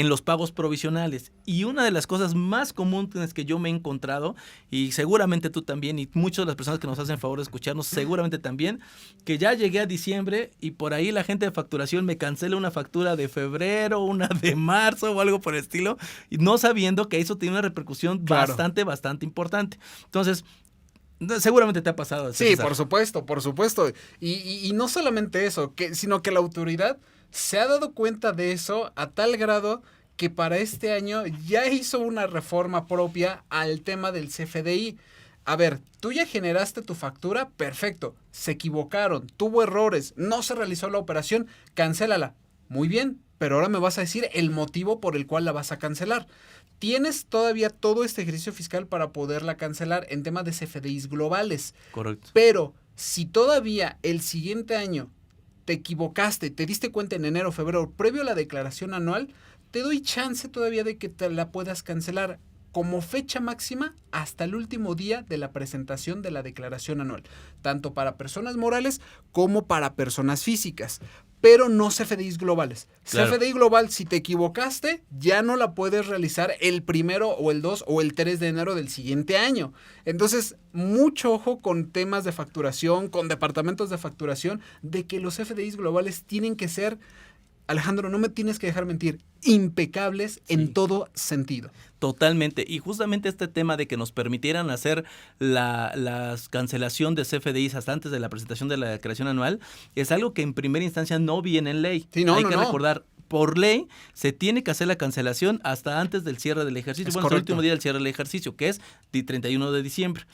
los pagos provisionales. Y una de las cosas más comunes que yo me he encontrado, y seguramente tú también, y muchas de las personas que nos hacen favor de escucharnos, seguramente también, que ya llegué a diciembre y por ahí la gente de facturación me cancela una factura de febrero, una de marzo o algo por el estilo, y no sabiendo que eso tiene una repercusión bastante importante. Entonces, seguramente te ha pasado. Sí, César. Por supuesto. Y no solamente eso, sino que la autoridad se ha dado cuenta de eso a tal grado que para este año ya hizo una reforma propia al tema del CFDI. A ver, tú ya generaste tu factura, perfecto. Se equivocaron, tuvo errores, no se realizó la operación, cancélala. Muy bien, pero ahora me vas a decir el motivo por el cual la vas a cancelar. Tienes todavía todo este ejercicio fiscal para poderla cancelar en tema de CFDIs globales. Correcto. Pero si todavía el siguiente año te equivocaste, te diste cuenta en enero o febrero, previo a la declaración anual, te doy chance todavía de que te la puedas cancelar como fecha máxima hasta el último día de la presentación de la declaración anual, tanto para personas morales como para personas físicas. Pero no CFDIs globales. Claro. CFDI global, si te equivocaste, ya no la puedes realizar el 1 o el 2 o el 3 de enero del siguiente año. Entonces, mucho ojo con temas de facturación, con departamentos de facturación, de que los CFDIs globales tienen que ser, Alejandro, no me tienes que dejar mentir, impecables en todo sentido. Totalmente. Y justamente este tema de que nos permitieran hacer la cancelación de CFDIs hasta antes de la presentación de la declaración anual es algo que en primera instancia no viene en ley. Sí, Hay que recordar, por ley se tiene que hacer la cancelación hasta antes del cierre del ejercicio. Bueno, el último día del cierre del ejercicio, que es el 31 de diciembre.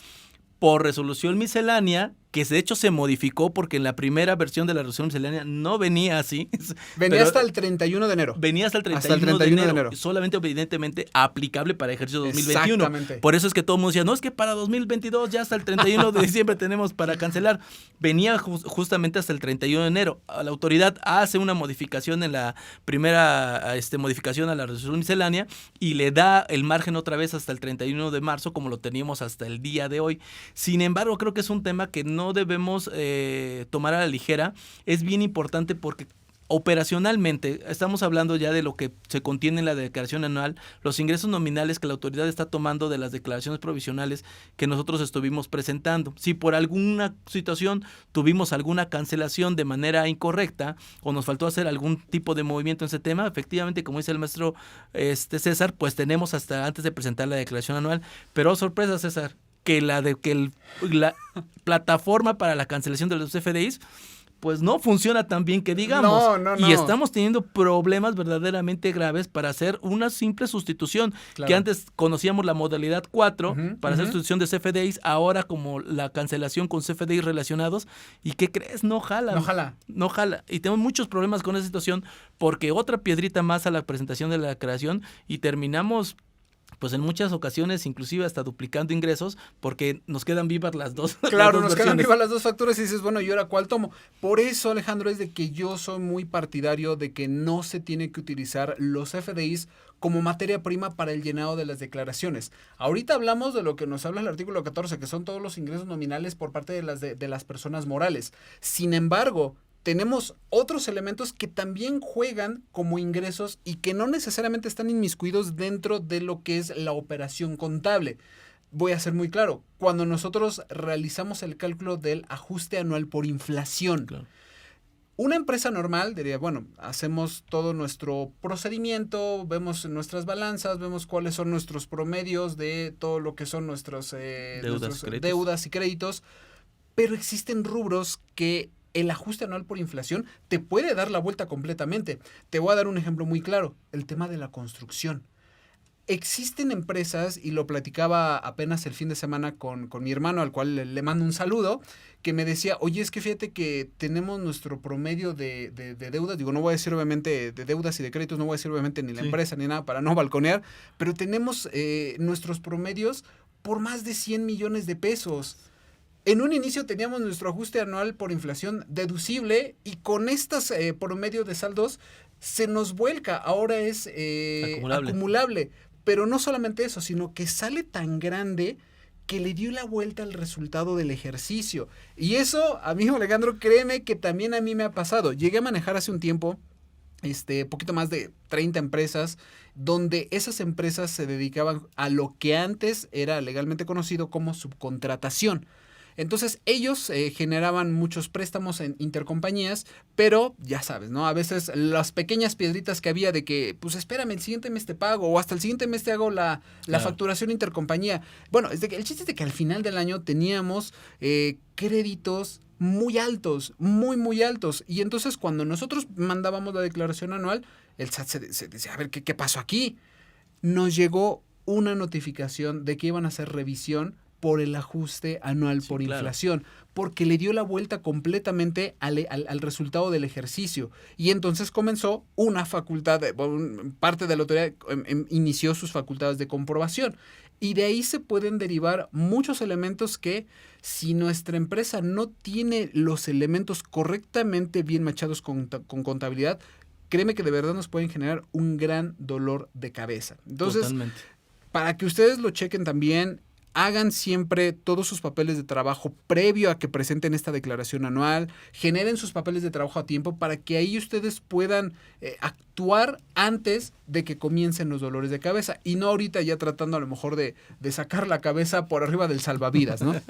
Por resolución miscelánea, que de hecho se modificó porque en la primera versión de la resolución miscelánea no venía así. Venía hasta el 31 de enero. Venía hasta el 31 de enero. Solamente, evidentemente, aplicable para ejercicio 2021. Exactamente. Por eso es que todo el mundo decía, no, es que para 2022 ya hasta el 31 de diciembre tenemos para cancelar. Venía justamente hasta el 31 de enero. La autoridad hace una modificación en la primera modificación a la resolución miscelánea y le da el margen otra vez hasta el 31 de marzo, como lo teníamos hasta el día de hoy. Sin embargo, creo que es un tema que no debemos tomar a la ligera. Es bien importante porque operacionalmente estamos hablando ya de lo que se contiene en la declaración anual, los ingresos nominales que la autoridad está tomando de las declaraciones provisionales que nosotros estuvimos presentando. Si por alguna situación tuvimos alguna cancelación de manera incorrecta o nos faltó hacer algún tipo de movimiento en ese tema, efectivamente, como dice el maestro César, pues tenemos hasta antes de presentar la declaración anual. Pero sorpresa, César, que la plataforma para la cancelación de los FDIs pues no funciona tan bien que digamos. No. Y estamos teniendo problemas verdaderamente graves para hacer una simple sustitución. Claro. Que antes conocíamos la modalidad 4 para hacer sustitución de CFDIs, ahora como la cancelación con CFDIs relacionados. ¿Y qué crees? No jala. No jala. Y tenemos muchos problemas con esa situación porque otra piedrita más a la presentación de la declaración y terminamos pues en muchas ocasiones inclusive hasta duplicando ingresos porque nos quedan vivas las dos. Claro, nos quedan vivas las dos facturas y dices, bueno, ¿y ahora cuál tomo? Por eso, Alejandro, es de que yo soy muy partidario de que no se tiene que utilizar los FDIs como materia prima para el llenado de las declaraciones. Ahorita hablamos de lo que nos habla el artículo 14, que son todos los ingresos nominales por parte de las personas morales. Sin embargo, tenemos otros elementos que también juegan como ingresos y que no necesariamente están inmiscuidos dentro de lo que es la operación contable. Voy a ser muy claro, cuando nosotros realizamos el cálculo del ajuste anual por inflación, claro, una empresa normal diría, bueno, hacemos todo nuestro procedimiento, vemos nuestras balanzas, vemos cuáles son nuestros promedios de todo lo que son nuestras deudas y créditos, pero existen rubros que el ajuste anual por inflación te puede dar la vuelta completamente. Te voy a dar un ejemplo muy claro, el tema de la construcción. Existen empresas, y lo platicaba apenas el fin de semana con mi hermano, al cual le mando un saludo, que me decía, oye, es que fíjate que tenemos nuestro promedio de deudas, digo, no voy a decir obviamente de deudas y de créditos, no voy a decir obviamente ni la empresa ni nada para no balconear, pero tenemos nuestros promedios por más de 100 millones de pesos. En un inicio teníamos nuestro ajuste anual por inflación deducible y con estas promedio de saldos se nos vuelca, ahora es acumulable. Pero no solamente eso, sino que sale tan grande que le dio la vuelta al resultado del ejercicio. Y eso, amigo Alejandro, créeme que también a mí me ha pasado. Llegué a manejar hace un tiempo poquito más de 30 empresas, donde esas empresas se dedicaban a lo que antes era legalmente conocido como subcontratación. Entonces ellos generaban muchos préstamos en intercompañías, pero ya sabes, ¿no? A veces las pequeñas piedritas que había de que, pues espérame, el siguiente mes te pago o hasta el siguiente mes te hago la facturación intercompañía. Bueno, el chiste es de que al final del año teníamos créditos muy altos, muy altos. Y entonces cuando nosotros mandábamos la declaración anual, el SAT se decía, a ver, ¿qué pasó aquí? Nos llegó una notificación de que iban a hacer revisión por el ajuste anual por inflación, porque le dio la vuelta completamente al resultado del ejercicio. Y entonces comenzó una facultad, parte de la autoridad inició sus facultades de comprobación. Y de ahí se pueden derivar muchos elementos que, si nuestra empresa no tiene los elementos correctamente bien machados con contabilidad, créeme que de verdad nos pueden generar un gran dolor de cabeza. Entonces, totalmente, para que ustedes lo chequen también, hagan siempre todos sus papeles de trabajo previo a que presenten esta declaración anual, generen sus papeles de trabajo a tiempo para que ahí ustedes puedan actuar antes de que comiencen los dolores de cabeza y no ahorita ya tratando a lo mejor de sacar la cabeza por arriba del salvavidas, ¿no?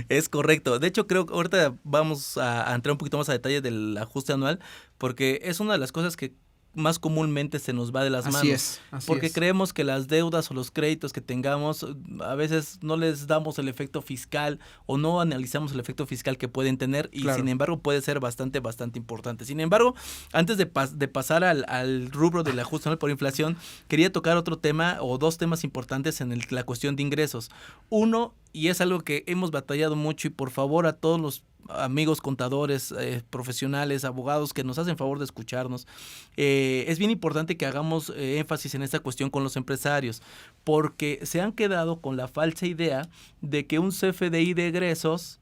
Es correcto. De hecho, creo que ahorita vamos a entrar un poquito más a detalle del ajuste anual porque es una de las cosas que más comúnmente se nos va de las manos. Porque creemos que las deudas o los créditos que tengamos, a veces no les damos el efecto fiscal o no analizamos el efecto fiscal que pueden tener y sin embargo puede ser bastante importante. Sin embargo, antes de pasar al rubro del ajuste anual por inflación, quería tocar otro tema o dos temas importantes en la cuestión de ingresos. Uno, y es algo que hemos batallado mucho, y por favor a todos los amigos contadores, profesionales, abogados que nos hacen favor de escucharnos, es bien importante que hagamos énfasis en esta cuestión con los empresarios, porque se han quedado con la falsa idea de que un CFDI de egresos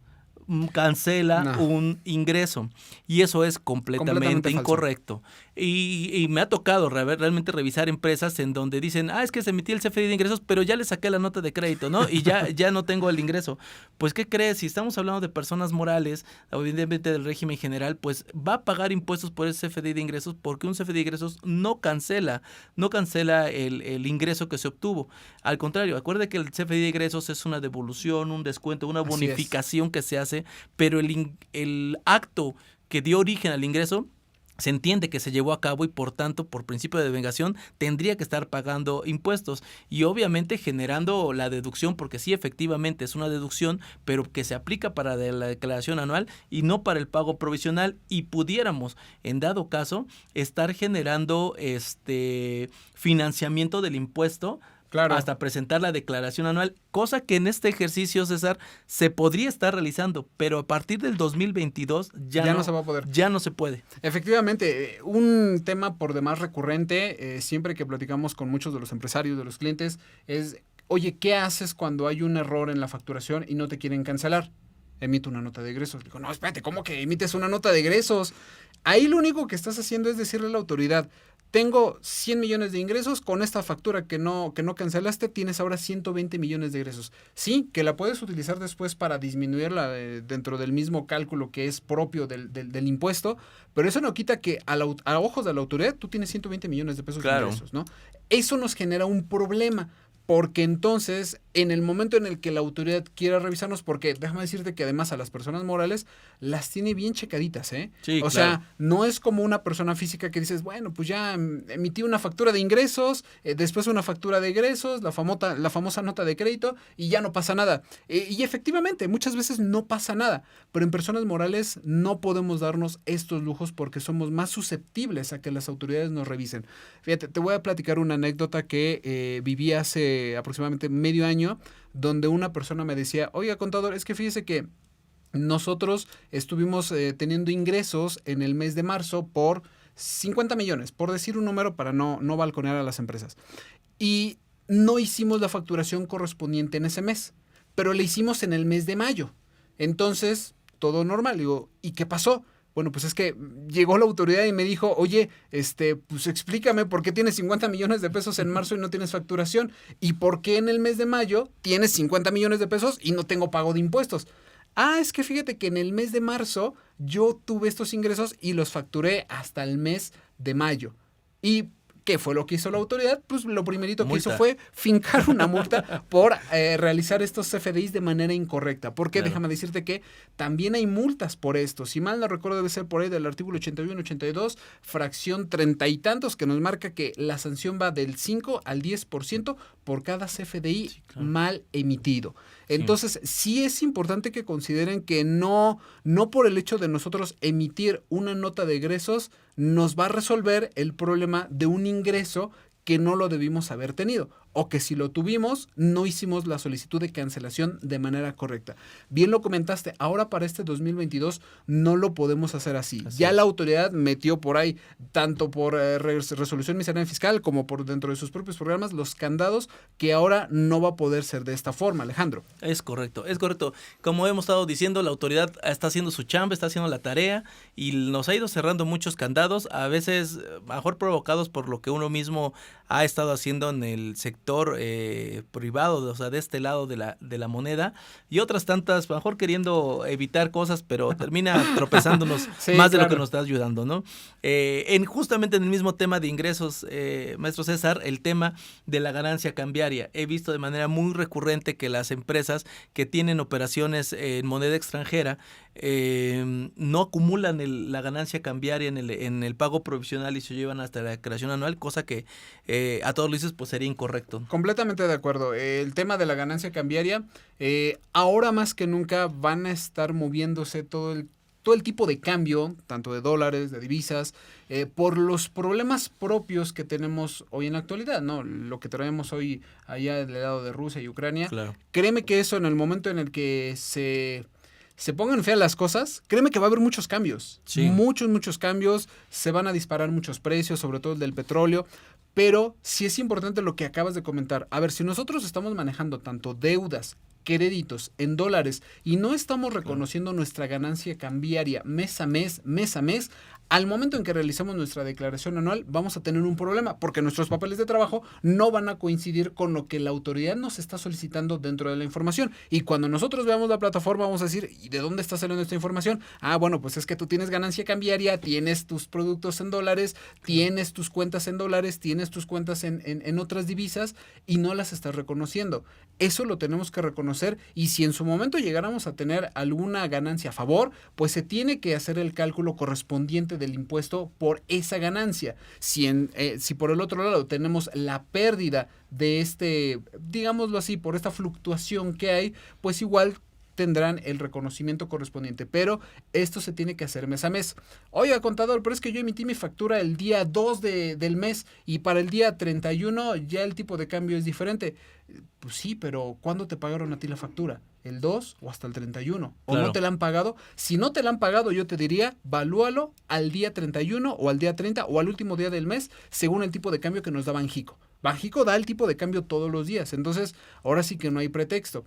cancela un ingreso, y eso es completamente incorrecto. Y me ha tocado realmente revisar empresas en donde dicen, es que se emitió el CFDI de ingresos, pero ya le saqué la nota de crédito, ¿no? Y ya no tengo el ingreso. Pues, ¿qué crees? Si estamos hablando de personas morales, evidentemente del régimen general, pues va a pagar impuestos por ese CFDI de ingresos, porque un CFDI de ingresos no cancela el ingreso que se obtuvo. Al contrario, acuerde que el CFDI de ingresos es una devolución, un descuento, una bonificación que se hace, pero el acto que dio origen al ingreso se entiende que se llevó a cabo, y por tanto, por principio de devengación, tendría que estar pagando impuestos y obviamente generando la deducción, porque sí, efectivamente es una deducción, pero que se aplica para la declaración anual y no para el pago provisional, y pudiéramos, en dado caso, estar generando financiamiento del impuesto. Claro. Hasta presentar la declaración anual, cosa que en este ejercicio, César, se podría estar realizando, pero a partir del 2022 ya no se va a poder. Ya no se puede. Efectivamente, un tema por demás recurrente, siempre que platicamos con muchos de los empresarios, de los clientes, es, oye, ¿qué haces cuando hay un error en la facturación y no te quieren cancelar? Emito una nota de egresos. Digo, no, espérate, ¿cómo que emites una nota de egresos? Ahí lo único que estás haciendo es decirle a la autoridad, tengo 100 millones de ingresos, con esta factura que no cancelaste, tienes ahora 120 millones de ingresos. Sí, que la puedes utilizar después para disminuirla dentro del mismo cálculo que es propio del impuesto, pero eso no quita que a ojos de la autoridad tú tienes 120 millones de pesos de ingresos, ¿no? Eso nos genera un problema. Porque entonces, en el momento en el que la autoridad quiera revisarnos, porque déjame decirte que además a las personas morales las tiene bien checaditas, ¿eh? Sí, o sea, no es como una persona física que dices, bueno, pues ya emití una factura de ingresos, después una factura de egresos, la famosa nota de crédito, y ya no pasa nada. Y efectivamente, muchas veces no pasa nada, pero en personas morales no podemos darnos estos lujos porque somos más susceptibles a que las autoridades nos revisen. Fíjate, te voy a platicar una anécdota que viví hace aproximadamente medio año, donde una persona me decía, oiga, contador, es que fíjese que nosotros estuvimos teniendo ingresos en el mes de marzo por 50 millones, por decir un número para no balconear a las empresas. Y no hicimos la facturación correspondiente en ese mes, pero la hicimos en el mes de mayo. Entonces, todo normal. Digo, ¿y qué pasó? Bueno, pues es que llegó la autoridad y me dijo, oye, pues explícame por qué tienes 50 millones de pesos en marzo y no tienes facturación, y por qué en el mes de mayo tienes 50 millones de pesos y no tengo pago de impuestos. Es que fíjate que en el mes de marzo yo tuve estos ingresos y los facturé hasta el mes de mayo. ¿Y qué fue lo que hizo la autoridad? Pues lo primerito que hizo fue fincar una multa por realizar estos CFDIs de manera incorrecta. Porque déjame decirte que también hay multas por esto. Si mal no recuerdo, debe ser por ahí del artículo 81-82, fracción 30 y tantos, que nos marca que la sanción va del 5 al 10% por cada CFDI mal emitido. Entonces, sí es importante que consideren que no por el hecho de nosotros emitir una nota de egresos nos va a resolver el problema de un ingreso que no lo debimos haber tenido, o que si lo tuvimos, no hicimos la solicitud de cancelación de manera correcta. Bien lo comentaste, ahora para este 2022 no lo podemos hacer así. Ya la autoridad metió por ahí, tanto por resolución miscelánea fiscal como por dentro de sus propios programas, los candados, que ahora no va a poder ser de esta forma, Alejandro. Es correcto. Como hemos estado diciendo, la autoridad está haciendo su chamba, está haciendo la tarea y nos ha ido cerrando muchos candados, a veces mejor provocados por lo que uno mismo ha estado haciendo en el sector privado, o sea, de este lado de la moneda, y otras tantas, mejor queriendo evitar cosas, pero termina tropezándonos más de lo que nos está ayudando, ¿no? Justamente en el mismo tema de ingresos, maestro César, el tema de la ganancia cambiaria. He visto de manera muy recurrente que las empresas que tienen operaciones en moneda extranjera no acumulan la ganancia cambiaria en el pago provisional y se llevan hasta la declaración anual, cosa que a todos luces pues sería incorrecto. Completamente de acuerdo. El tema de la ganancia cambiaria, ahora más que nunca van a estar moviéndose todo todo el tipo de cambio, tanto de dólares, de divisas, por los problemas propios que tenemos hoy en la actualidad, ¿no? Lo que traemos hoy allá del lado de Rusia y Ucrania. Claro. Créeme que eso, en el momento en el que se pongan feas las cosas, créeme que va a haber muchos cambios. Sí. Muchos cambios. Se van a disparar muchos precios, sobre todo el del petróleo. Pero sí es importante lo que acabas de comentar. A ver, si nosotros estamos manejando tanto deudas, créditos en dólares y no estamos reconociendo nuestra ganancia cambiaria mes a mes, al momento en que realizamos nuestra declaración anual vamos a tener un problema porque nuestros papeles de trabajo no van a coincidir con lo que la autoridad nos está solicitando dentro de la información. Y cuando nosotros veamos la plataforma vamos a decir, ¿y de dónde está saliendo esta información? Ah, bueno, pues es que tú tienes ganancia cambiaria, tienes tus productos en dólares, tienes tus cuentas en dólares, tienes tus cuentas en otras divisas y no las estás reconociendo. Eso lo tenemos que reconocer y si en su momento llegáramos a tener alguna ganancia a favor, pues se tiene que hacer el cálculo correspondiente del impuesto por esa ganancia. Si por el otro lado tenemos la pérdida de digámoslo así, por esta fluctuación que hay, pues igual tendrán el reconocimiento correspondiente, pero esto se tiene que hacer mes a mes. Oiga, contador, pero es que yo emití mi factura el día 2 del mes y para el día 31 ya el tipo de cambio es diferente. Pues sí, pero ¿cuándo te pagaron a ti la factura? ¿El 2 o hasta el 31? ¿O claro, no te la han pagado? Si no te la han pagado, yo te diría, valúalo al día 31 o al día 30 o al último día del mes, según el tipo de cambio que nos da Banjico. Banjico da el tipo de cambio todos los días, entonces ahora sí que no hay pretexto.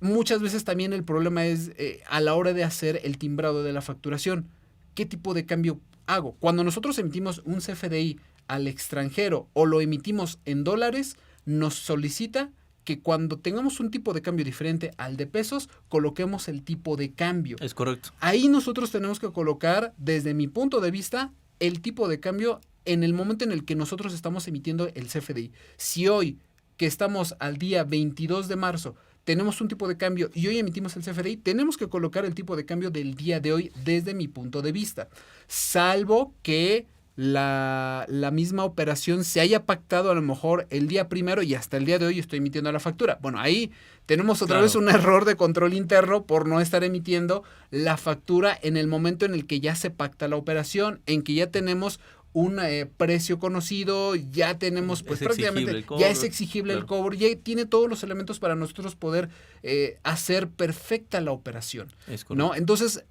Muchas veces también el problema es a la hora de hacer el timbrado de la facturación. ¿Qué tipo de cambio hago? Cuando nosotros emitimos un CFDI al extranjero o lo emitimos en dólares, nos solicita que cuando tengamos un tipo de cambio diferente al de pesos, coloquemos el tipo de cambio. es correcto. Ahí nosotros tenemos que colocar, desde mi punto de vista, el tipo de cambio en el momento en el que nosotros estamos emitiendo el CFDI. Si hoy, que estamos al día 22 de marzo, tenemos un tipo de cambio y hoy emitimos el CFDI, tenemos que colocar el tipo de cambio del día de hoy desde mi punto de vista. Salvo que la misma operación se haya pactado a lo mejor el día primero y hasta el día de hoy estoy emitiendo la factura. Bueno, ahí tenemos otra vez un error de control interno por no estar emitiendo la factura en el momento en el que ya se pacta la operación, en que ya tenemos un precio conocido, ya tenemos pues prácticamente, ya es exigible el cobro, ya tiene todos los elementos para nosotros poder hacer perfecta la operación, ¿no? Entonces,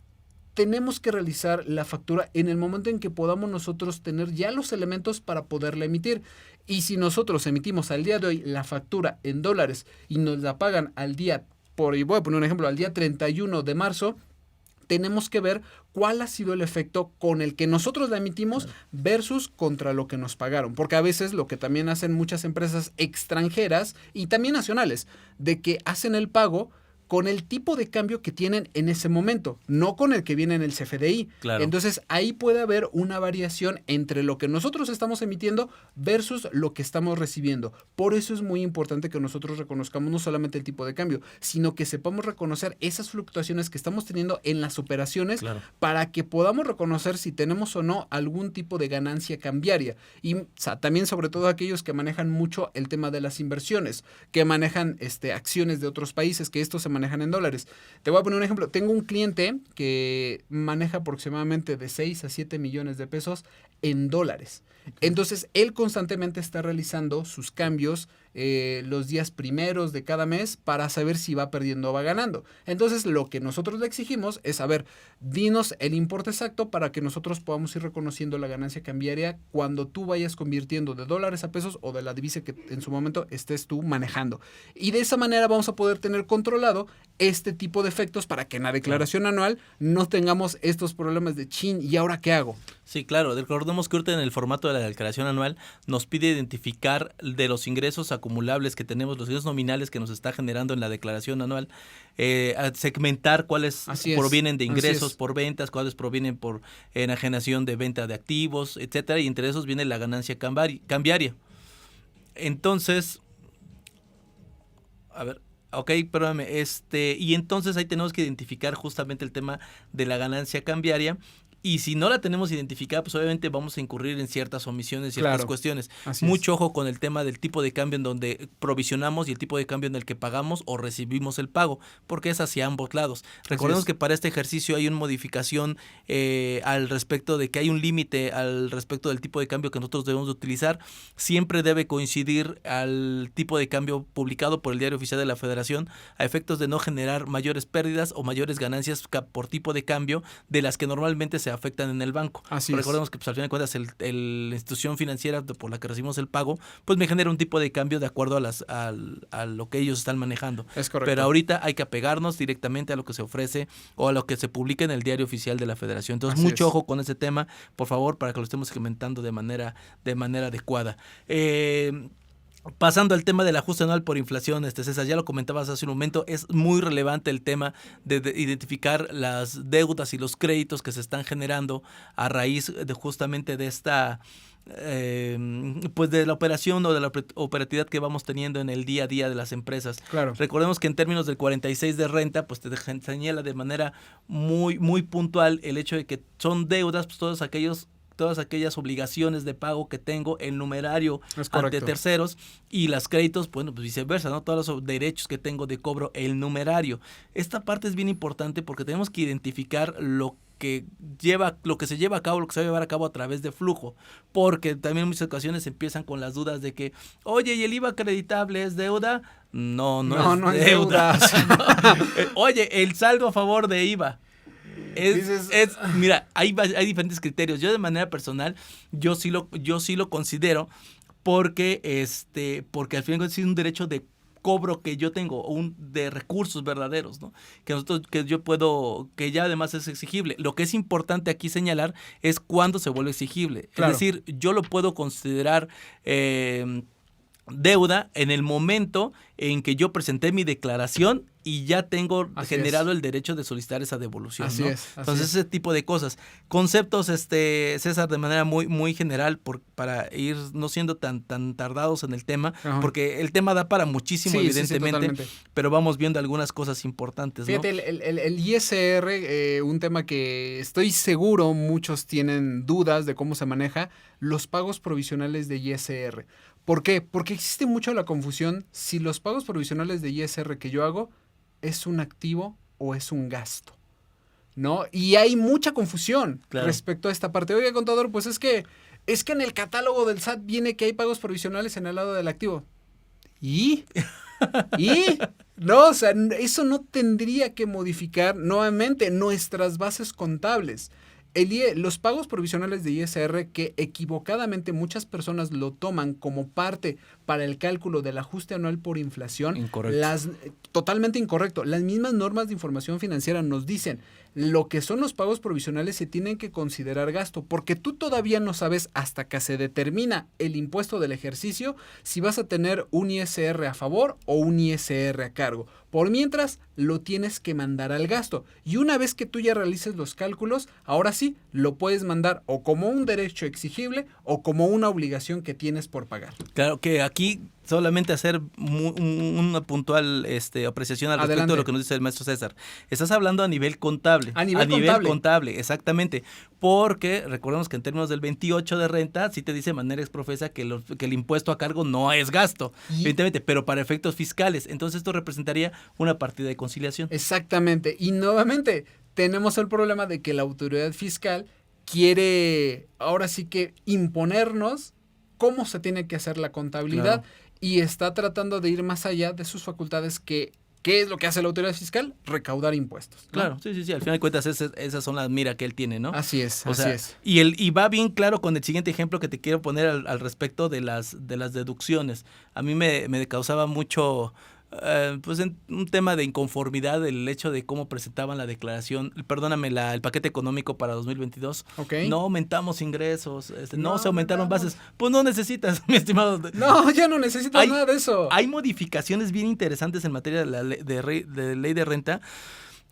tenemos que realizar la factura en el momento en que podamos nosotros tener ya los elementos para poderla emitir. Y si nosotros emitimos al día de hoy la factura en dólares y nos la pagan al día, voy a poner un ejemplo, al día 31 de marzo, tenemos que ver cuál ha sido el efecto con el que nosotros la emitimos versus contra lo que nos pagaron. Porque a veces lo que también hacen muchas empresas extranjeras y también nacionales, de que hacen el pago con el tipo de cambio que tienen en ese momento, no con el que viene en el CFDI. Claro. Entonces, ahí puede haber una variación entre lo que nosotros estamos emitiendo versus lo que estamos recibiendo. Por eso es muy importante que nosotros reconozcamos no solamente el tipo de cambio, sino que sepamos reconocer esas fluctuaciones que estamos teniendo en las operaciones, claro, para que podamos reconocer si tenemos o no algún tipo de ganancia cambiaria. Y también, sobre todo, aquellos que manejan mucho el tema de las inversiones, que manejan acciones de otros países, que esto se manejan en dólares. Te voy a poner un ejemplo. Tengo un cliente que maneja aproximadamente de 6 a 7 millones de pesos en dólares. Entonces, él constantemente está realizando sus cambios los días primeros de cada mes para saber si va perdiendo o va ganando. Entonces, lo que nosotros le exigimos es, a ver, dinos el importe exacto para que nosotros podamos ir reconociendo la ganancia cambiaria cuando tú vayas convirtiendo de dólares a pesos o de la divisa que en su momento estés tú manejando. Y de esa manera vamos a poder tener controlado este tipo de efectos para que en la declaración anual no tengamos estos problemas de chin, ¿y ahora qué hago? Sí, claro. Recordemos que ahorita en el formato de la declaración anual nos pide identificar de los ingresos acumulables que tenemos, los ingresos nominales que nos está generando en la declaración anual, segmentar cuáles provienen de ingresos por ventas, cuáles provienen por enajenación de venta de activos, etcétera, y entre esos viene la ganancia cambiaria. Entonces, a ver, ok, perdóname, y entonces ahí tenemos que identificar justamente el tema de la ganancia cambiaria. Y si no la tenemos identificada, pues obviamente vamos a incurrir en ciertas omisiones, ciertas cuestiones. Mucho ojo con el tema del tipo de cambio en donde provisionamos y el tipo de cambio en el que pagamos o recibimos el pago, porque es hacia ambos lados. Recordemos que para este ejercicio hay una modificación al respecto de que hay un límite al respecto del tipo de cambio que nosotros debemos de utilizar. Siempre debe coincidir al tipo de cambio publicado por el Diario Oficial de la Federación, a efectos de no generar mayores pérdidas o mayores ganancias por tipo de cambio de las que normalmente se afectan en el banco. Recordemos que pues, al final de cuentas la institución financiera por la que recibimos el pago, pues me genera un tipo de cambio de acuerdo a lo que ellos están manejando. Es correcto. Pero ahorita hay que apegarnos directamente a lo que se ofrece o a lo que se publica en el Diario Oficial de la Federación. Entonces, mucho ojo con ese tema, por favor, para que lo estemos implementando de manera adecuada. Pasando al tema del ajuste anual por inflación, César, ya lo comentabas hace un momento, es muy relevante el tema de identificar las deudas y los créditos que se están generando a raíz de justamente de esta pues de la operación o de la operatividad que vamos teniendo en el día a día de las empresas. Claro. Recordemos que en términos del 46 de renta, pues te señala de manera muy, muy puntual el hecho de que son deudas, pues todas aquellas obligaciones de pago que tengo, el numerario ante terceros, y los créditos, bueno, pues viceversa, ¿no? Todos los derechos que tengo de cobro, el numerario. Esta parte es bien importante porque tenemos que identificar lo que se lleva a cabo, lo que se va a llevar a cabo a través de flujo, porque también en muchas ocasiones empiezan con las dudas de que, oye, ¿y el IVA acreditable es deuda? No es deuda. Oye, el saldo a favor de IVA. Mira, hay diferentes criterios. Yo de manera personal, yo sí lo considero porque al final es un derecho de cobro que yo tengo, de recursos verdaderos, ¿no? Que ya además es exigible. Lo que es importante aquí señalar es cuándo se vuelve exigible. Claro. Es decir, yo lo puedo considerar deuda en el momento en que yo presenté mi declaración y ya tengo generado el derecho de solicitar esa devolución, ¿no? Entonces, ese tipo de cosas. Conceptos, César, de manera muy, muy general, para ir no siendo tan tardados en el tema, porque el tema da para muchísimo, evidentemente, pero vamos viendo algunas cosas importantes, ¿no? Fíjate, el ISR, un tema que estoy seguro muchos tienen dudas de cómo se maneja, los pagos provisionales de ISR. ¿Por qué? Porque existe mucho la confusión si los pagos provisionales de ISR que yo hago es un activo o es un gasto, ¿no? Y hay mucha confusión respecto a esta parte. Oiga, contador, pues es que en el catálogo del SAT viene que hay pagos provisionales en el lado del activo. ¿Y? No, o sea, eso no tendría que modificar nuevamente nuestras bases contables. Los pagos provisionales de ISR que equivocadamente muchas personas lo toman como parte para el cálculo del ajuste anual por inflación. Incorrecto. Totalmente incorrecto. Las mismas normas de información financiera nos dicen lo que son los pagos provisionales se tienen que considerar gasto, porque tú todavía no sabes hasta que se determina el impuesto del ejercicio si vas a tener un ISR a favor o un ISR a cargo. Por mientras, lo tienes que mandar al gasto. Y una vez que tú ya realices los cálculos, ahora sí, lo puedes mandar o como un derecho exigible o como una obligación que tienes por pagar. Claro que aquí solamente hacer una puntual apreciación al respecto de lo que nos dice el maestro César. Estás hablando a nivel contable. A nivel contable, exactamente. Porque recordemos que en términos del 28 de renta, sí te dice de manera exprofesa que el impuesto a cargo no es gasto, evidentemente, pero para efectos fiscales. Entonces esto representaría una partida de conciliación. Exactamente. Y nuevamente tenemos el problema de que la autoridad fiscal quiere ahora sí que imponernos cómo se tiene que hacer la contabilidad. Claro. Y está tratando de ir más allá de sus facultades ¿qué es lo que hace la autoridad fiscal? Recaudar impuestos, ¿no? Claro, sí, al final de cuentas esas son las miras que él tiene, ¿no? Así es. Y va bien claro con el siguiente ejemplo que te quiero poner al respecto de las deducciones. A mí me causaba mucho pues un tema de inconformidad el hecho de cómo presentaban la declaración, el paquete económico para 2022. No aumentamos ingresos, no se aumentaron bases. Pues no necesitas, mi estimado. No, ya no necesitas nada de eso. Hay modificaciones bien interesantes en materia de la ley de renta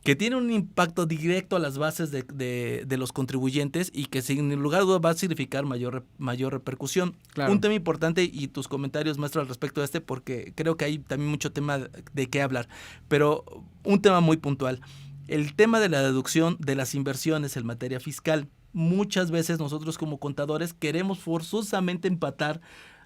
que tiene un impacto directo a las bases de los contribuyentes y que sin lugar a dudas va a significar mayor repercusión. Claro. Un tema importante y tus comentarios, maestro, al respecto de porque creo que hay también mucho tema de qué hablar, pero un tema muy puntual. El tema de la deducción de las inversiones en materia fiscal. muchas veces nosotros como contadores queremos forzosamente empatar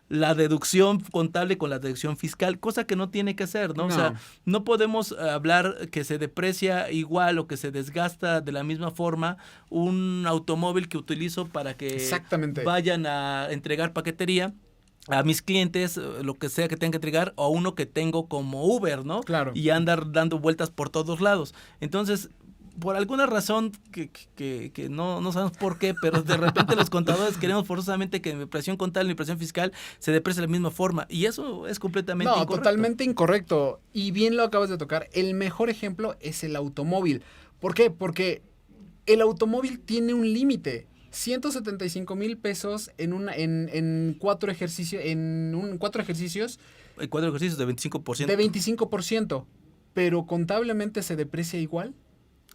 la deducción contable con la deducción fiscal, cosa que no tiene que ser, ¿no? No. O sea, no podemos hablar que se deprecia igual o que se desgasta de la misma forma un automóvil que utilizo para que Exactamente. vayan a entregar paquetería a mis clientes, lo que sea que tengan que entregar, o uno que tengo como Uber, ¿no? Claro. Y andar dando vueltas por todos lados. Entonces, por alguna razón que no sabemos por qué, pero de repente los contadores queremos forzosamente que mi presión contable y mi presión fiscal se deprecie de la misma forma, y eso es completamente incorrecto. Totalmente incorrecto. Y bien lo acabas de tocar. El mejor ejemplo es el automóvil. ¿Por qué? Porque el automóvil tiene un límite. 175,000 pesos en 4 ejercicios, en 4 ejercicios Hay 4 ejercicios de 25%. de 25%. Pero contablemente se deprecia igual.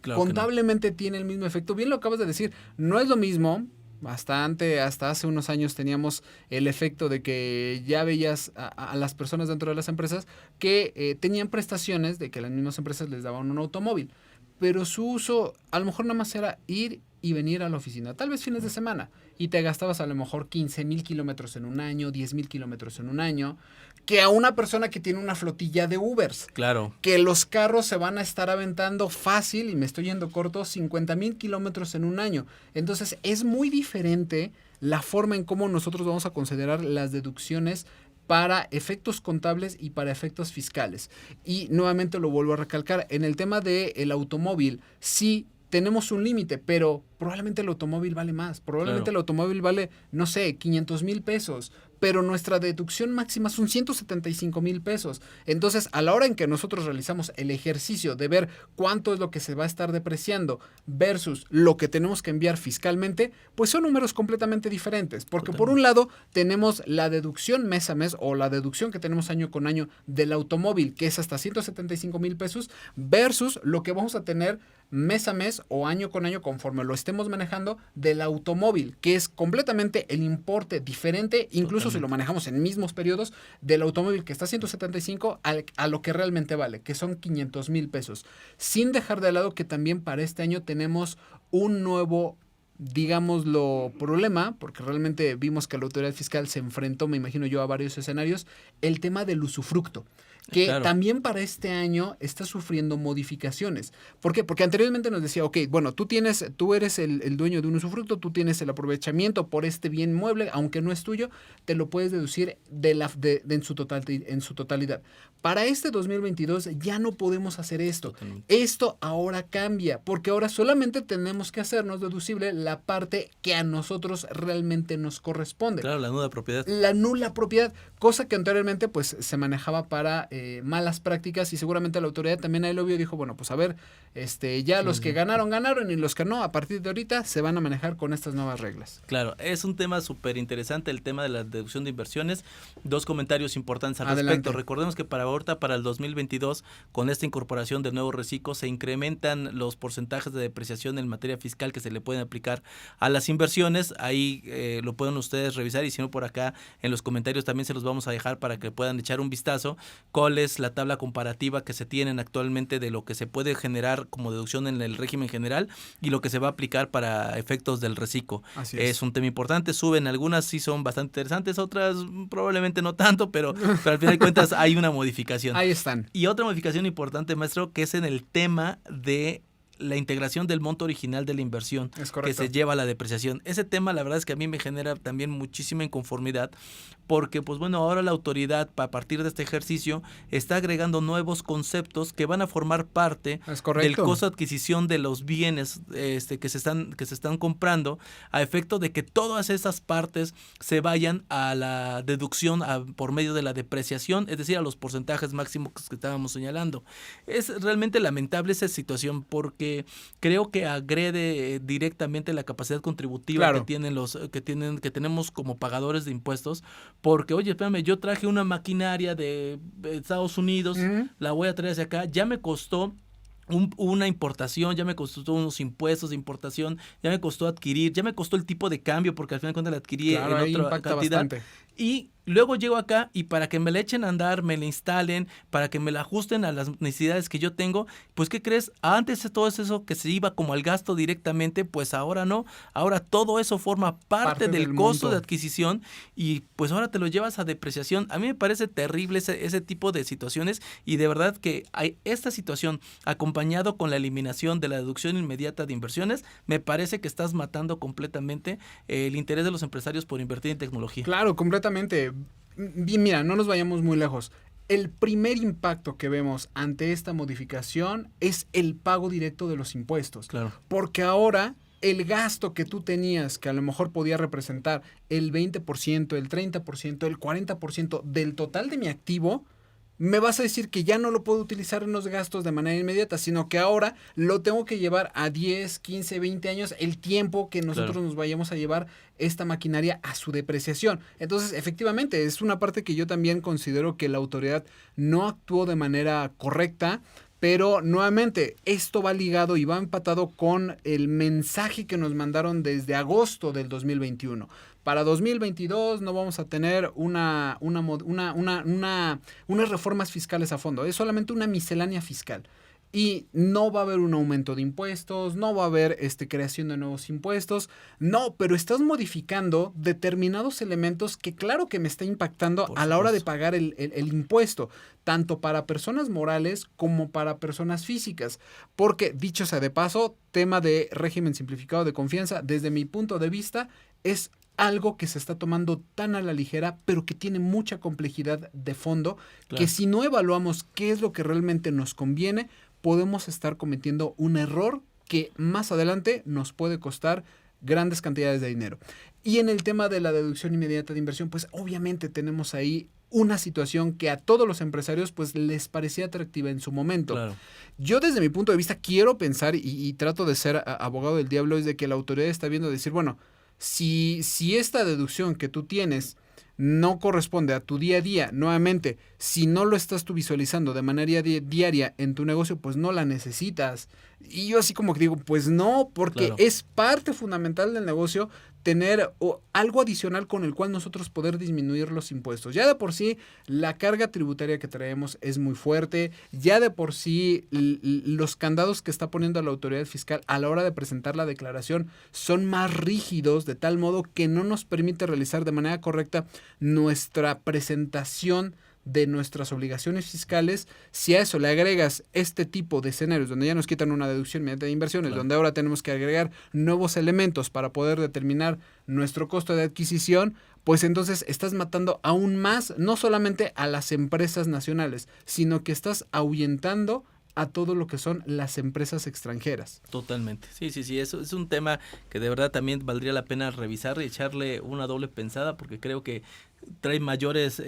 Claro que no. Contablemente tiene el mismo efecto. Bien lo acabas de decir. No es lo mismo. Hasta hace unos años teníamos el efecto de que ya veías a las personas dentro de las empresas que tenían prestaciones de que las mismas empresas les daban un automóvil. Pero su uso a lo mejor nada más era ir y venir a la oficina, tal vez fines de semana, y te gastabas a lo mejor 15,000 kilómetros en un año, 10,000 kilómetros en un año, que a una persona que tiene una flotilla de Ubers. Claro. Que los carros se van a estar aventando fácil, y me estoy yendo corto, 50,000 kilómetros en un año. Entonces es muy diferente la forma en cómo nosotros vamos a considerar las deducciones para efectos contables y para efectos fiscales. Y nuevamente lo vuelvo a recalcar, en el tema del automóvil, sí tenemos un límite, pero probablemente el automóvil vale más. Probablemente el automóvil vale, no sé, 500,000 pesos. Pero nuestra deducción máxima son 175,000 pesos. Entonces, a la hora en que nosotros realizamos el ejercicio de ver cuánto es lo que se va a estar depreciando versus lo que tenemos que enviar fiscalmente, pues son números completamente diferentes. Porque por un lado tenemos la deducción mes a mes o la deducción que tenemos año con año del automóvil, que es hasta 175,000 pesos, versus lo que vamos a tener mes a mes o año con año conforme lo estemos manejando del automóvil, que es completamente el importe diferente, incluso si lo manejamos en mismos periodos, del automóvil que está a 175 a lo que realmente vale, que son 500,000 pesos. Sin dejar de lado que también para este año tenemos un nuevo, digámoslo, problema, porque realmente vimos que la autoridad fiscal se enfrentó, me imagino yo, a varios escenarios, el tema del usufructo, que también para este año está sufriendo modificaciones. ¿Por qué? Porque anteriormente nos decía, ok, bueno, tú eres el dueño de un usufructo, tú tienes el aprovechamiento por este bien mueble, aunque no es tuyo, te lo puedes deducir en su totalidad. Para este 2022 ya no podemos hacer esto. Esto ahora cambia, porque ahora solamente tenemos que hacernos deducible la parte que a nosotros realmente nos corresponde. Claro, la nula propiedad. La nula propiedad, cosa que anteriormente pues se manejaba para malas prácticas, y seguramente la autoridad también ahí lo vio y dijo, bueno, pues a ver, ya los que ganaron, y los que no, a partir de ahorita se van a manejar con estas nuevas reglas. Claro, es un tema súper interesante el tema de la deducción de inversiones. 2 comentarios importantes al Adelante. respecto. Recordemos que para el 2022, con esta incorporación del nuevo reciclo, se incrementan los porcentajes de depreciación en materia fiscal que se le pueden aplicar a las inversiones. Ahí lo pueden ustedes revisar, y si no, por acá en los comentarios también se los vamos a dejar para que puedan echar un vistazo. ¿Cuál es la tabla comparativa que se tienen actualmente de lo que se puede generar como deducción en el régimen general y lo que se va a aplicar para efectos del reciclo? Así es un tema importante. Suben algunas, sí son bastante interesantes, otras probablemente no tanto, pero al final de cuentas hay una modificación. Ahí están. Y otra modificación importante, maestro, que es en el tema de la integración del monto original de la inversión que se lleva a la depreciación. Ese tema, la verdad es que a mí me genera también muchísima inconformidad, porque pues bueno, ahora la autoridad, a partir de este ejercicio, está agregando nuevos conceptos que van a formar parte del costo de adquisición de los bienes que se están comprando, a efecto de que todas esas partes se vayan a la deducción por medio de la depreciación, es decir, a los porcentajes máximos que estábamos señalando. Es realmente lamentable esa situación, porque creo que agrede directamente la capacidad contributiva que tenemos como pagadores de impuestos, porque oye, espérame, yo traje una maquinaria de Estados Unidos, la voy a traer hacia acá, ya me costó una importación, ya me costó unos impuestos de importación, ya me costó adquirir, ya me costó el tipo de cambio, porque al final de cuentas la adquirí en otra cantidad. Bastante. Y Luego llego acá y para que me la echen a andar, me la instalen, para que me la ajusten a las necesidades que yo tengo, pues ¿qué crees? Antes de todo eso que se iba como al gasto directamente, pues ahora no. Ahora todo eso forma parte del costo monto de adquisición y pues ahora te lo llevas a depreciación. A mí me parece terrible ese tipo de situaciones y de verdad que hay esta situación acompañado con la eliminación de la deducción inmediata de inversiones, me parece que estás matando completamente el interés de los empresarios por invertir en tecnología. Claro, completamente. Bien, mira, no nos vayamos muy lejos. El primer impacto que vemos ante esta modificación es el pago directo de los impuestos. Claro. Porque ahora el gasto que tú tenías, que a lo mejor podía representar el 20%, el 30%, el 40% del total de mi activo, me vas a decir que ya no lo puedo utilizar en los gastos de manera inmediata, sino que ahora lo tengo que llevar a 10, 15, 20 años, el tiempo que nosotros nos vayamos a llevar esta maquinaria a su depreciación. Entonces, efectivamente, es una parte que yo también considero que la autoridad no actuó de manera correcta. Pero nuevamente, esto va ligado y va empatado con el mensaje que nos mandaron desde agosto del 2021. Para 2022 no vamos a tener unas reformas fiscales a fondo. Es solamente una miscelánea fiscal. Y no va a haber un aumento de impuestos, no va a haber creación de nuevos impuestos. No, pero estás modificando determinados elementos que claro que me está impactando a la hora de pagar el impuesto, tanto para personas morales como para personas físicas. Porque, dicho sea de paso, tema de régimen simplificado de confianza, desde mi punto de vista, es algo que se está tomando tan a la ligera, pero que tiene mucha complejidad de fondo, claro, que si no evaluamos qué es lo que realmente nos conviene, podemos estar cometiendo un error que más adelante nos puede costar grandes cantidades de dinero. Y en el tema de la deducción inmediata de inversión, pues obviamente tenemos ahí una situación que a todos los empresarios pues les parecía atractiva en su momento. Claro. Yo desde mi punto de vista quiero pensar y trato de ser abogado del diablo, es de que la autoridad está viendo decir, bueno, si esta deducción que tú tienes no corresponde a tu día a día, nuevamente, si no lo estás tú visualizando de manera diaria en tu negocio, pues no la necesitas. Y yo así como que digo, pues no, porque claro, es parte fundamental del negocio tener algo adicional con el cual nosotros poder disminuir los impuestos. Ya de por sí la carga tributaria que traemos es muy fuerte, ya de por sí los candados que está poniendo la autoridad fiscal a la hora de presentar la declaración son más rígidos, de tal modo que no nos permite realizar de manera correcta nuestra presentación de nuestras obligaciones fiscales. Si a eso le agregas este tipo de escenarios donde ya nos quitan una deducción mediante inversiones, claro, donde ahora tenemos que agregar nuevos elementos para poder determinar nuestro costo de adquisición, pues entonces estás matando aún más, no solamente a las empresas nacionales, sino que estás ahuyentando a todo lo que son las empresas extranjeras. Totalmente. Sí, eso es un tema que de verdad también valdría la pena revisar y echarle una doble pensada, porque creo que trae mayores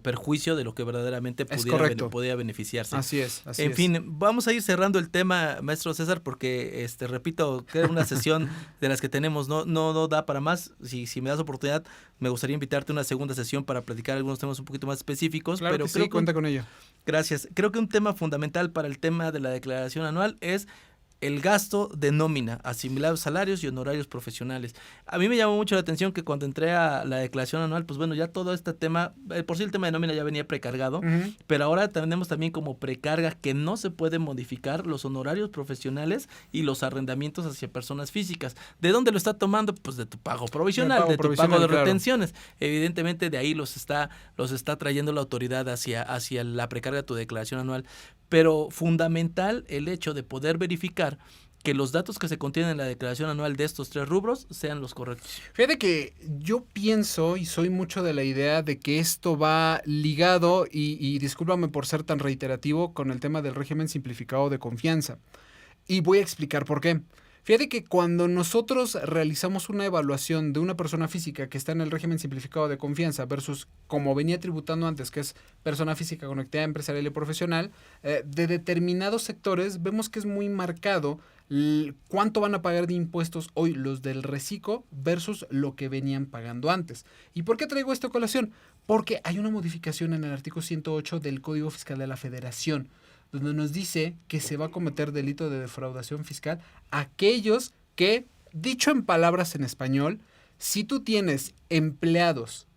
perjuicios de lo que verdaderamente podría beneficiarse. Así es. En fin, vamos a ir cerrando el tema, maestro César, porque repito, que una sesión de las que tenemos no da para más. Si me das oportunidad, me gustaría invitarte a una segunda sesión para platicar algunos temas un poquito más específicos. Claro, pero que sí, cuenta con ello. Gracias. Creo que un tema fundamental para el tema de la declaración anual es el gasto de nómina, asimilados salarios y honorarios profesionales. A mí me llamó mucho la atención que cuando entré a la declaración anual, pues bueno, ya todo este tema, por sí el tema de nómina ya venía precargado, pero ahora tenemos también como precarga que no se pueden modificar los honorarios profesionales y los arrendamientos hacia personas físicas. ¿De dónde lo está tomando? Pues de tu pago provisional, de tu pago de retenciones. Claro. Evidentemente de ahí los está trayendo la autoridad hacia la precarga de tu declaración anual. Pero fundamental el hecho de poder verificar que los datos que se contienen en la declaración anual de estos 3 rubros sean los correctos. Fíjate que yo pienso y soy mucho de la idea de que esto va ligado, y discúlpame por ser tan reiterativo, con el tema del régimen simplificado de confianza. Y voy a explicar por qué. Fíjate que cuando nosotros realizamos una evaluación de una persona física que está en el régimen simplificado de confianza versus como venía tributando antes, que es persona física con actividad empresarial y profesional, de determinados sectores vemos que es muy marcado cuánto van a pagar de impuestos hoy los del reciclo versus lo que venían pagando antes. ¿Y por qué traigo esta colación? Porque hay una modificación en el artículo 108 del Código Fiscal de la Federación, donde nos dice que se va a cometer delito de defraudación fiscal aquellos que, dicho en palabras en español, si tú tienes empleados